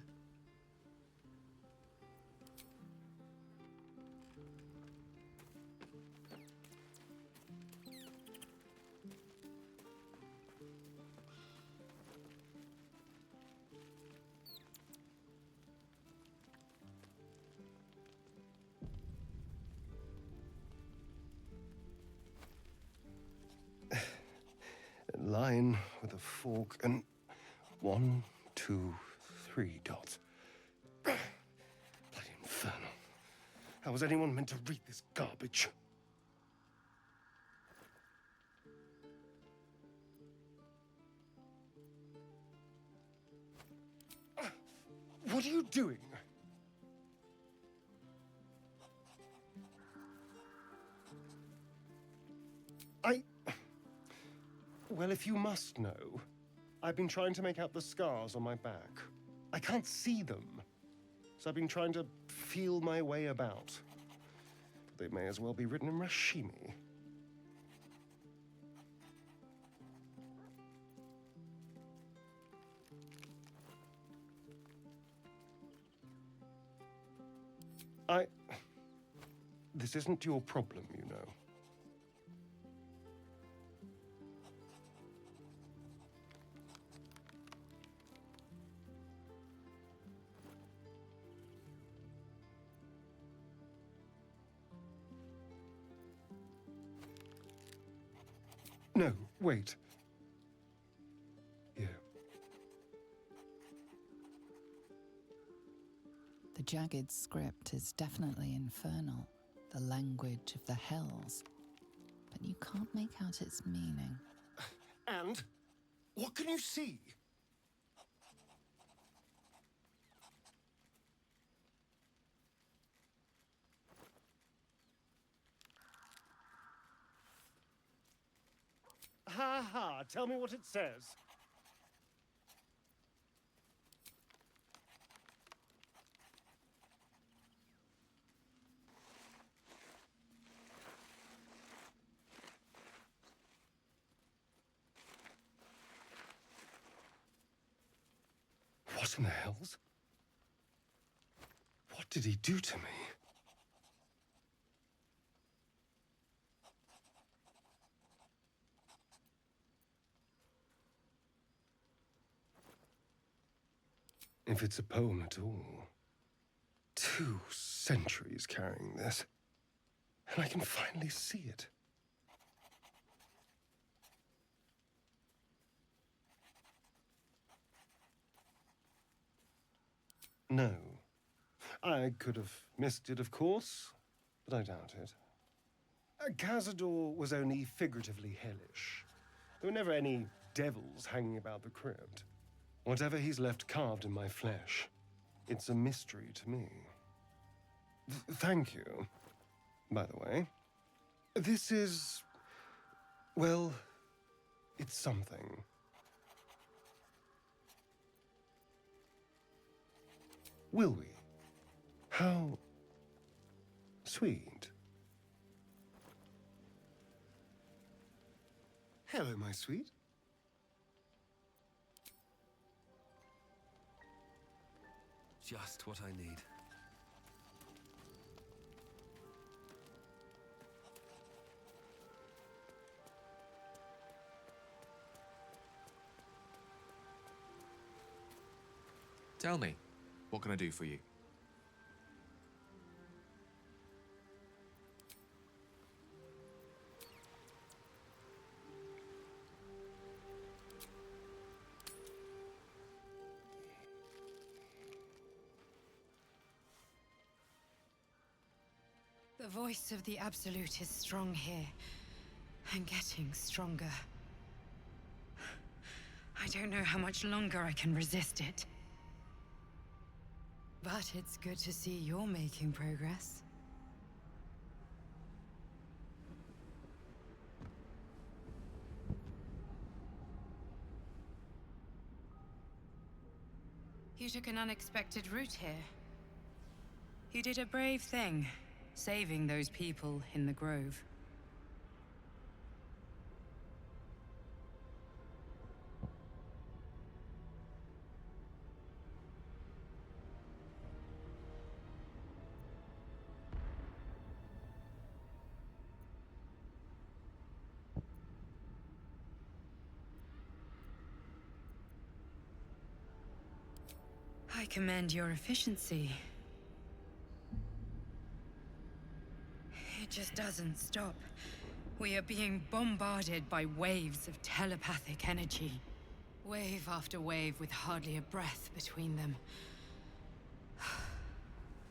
line with a fork and 1, 2, 3 dots. Bloody infernal. How was anyone meant to read this garbage? What are you doing? Well, if you must know, I've been trying to make out the scars on my back. I can't see them, so I've been trying to feel my way about. They may as well be written in Rashimi. This isn't your problem, you know. No, wait. Here. The jagged script is definitely infernal, the language of the hells, but you can't make out its meaning. And? What can you see? Ha ha! Tell me what it says. What in the hells? What did he do to me? If it's a poem at all, 2 centuries carrying this, and I can finally see it. No. I could have missed it, of course, but I doubt it. Cazador was only figuratively hellish. There were never any devils hanging about the crypt. Whatever he's left carved in my flesh, it's a mystery to me. Thank you, by the way. This is... well, it's something. Will we? How sweet. Hello, my sweet. Just what I need. Tell me, what can I do for you? The voice of the Absolute is strong here, and getting stronger. I don't know how much longer I can resist it. But it's good to see you're making progress. You took an unexpected route here. You did a brave thing, saving those people in the grove. I commend your efficiency. It just doesn't stop We are being bombarded by waves of telepathic energy. Wave after wave with hardly a breath between them.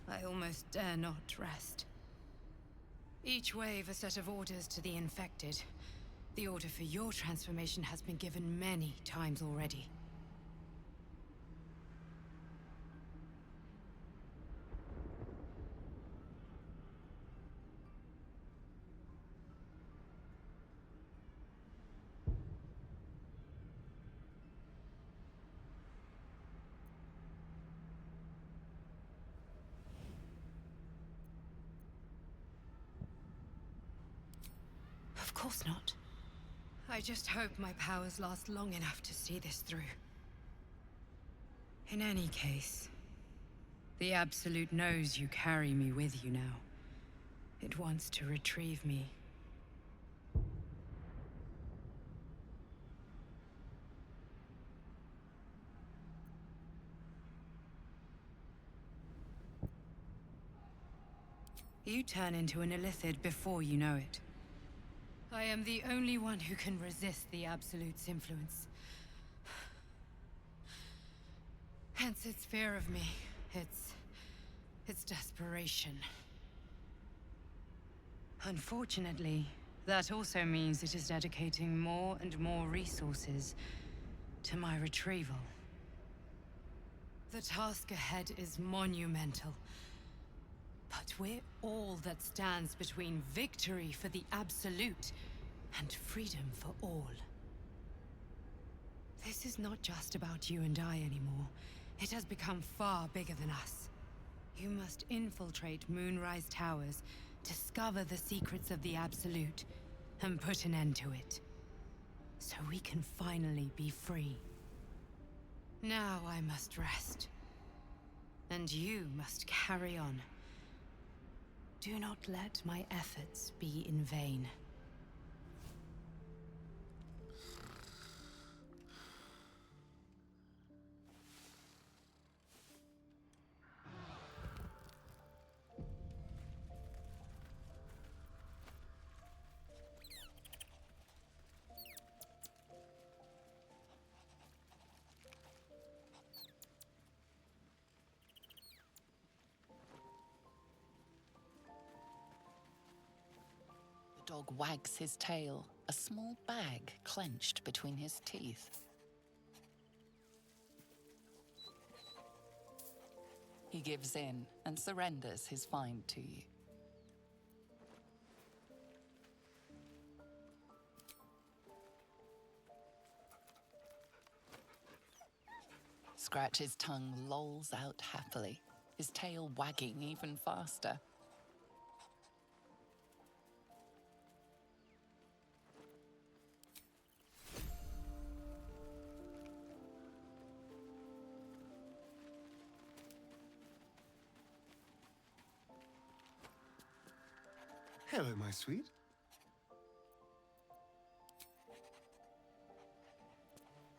I almost dare not rest. Each wave a set of orders to the infected. The order for your transformation has been given many times already. Of course not. I just hope my powers last long enough to see this through. In any case, the Absolute knows you carry me with you now. It wants to retrieve me. You turn into an Illithid before you know it. I am the only one who can resist the Absolute's influence. Hence its fear of me, its desperation. Unfortunately, that also means it is dedicating more and more resources to my retrieval. The task ahead is monumental. But we're all that stands between victory for the Absolute and freedom for all. This is not just about you and I anymore. It has become far bigger than us. You must infiltrate Moonrise Towers, discover the secrets of the Absolute, and put an end to it. So we can finally be free. Now I must rest. And you must carry on. Do not let my efforts be in vain. The dog wags his tail, a small bag clenched between his teeth. He gives in and surrenders his find to you. Scratch's tongue lolls out happily, his tail wagging even faster. Hello, my sweet.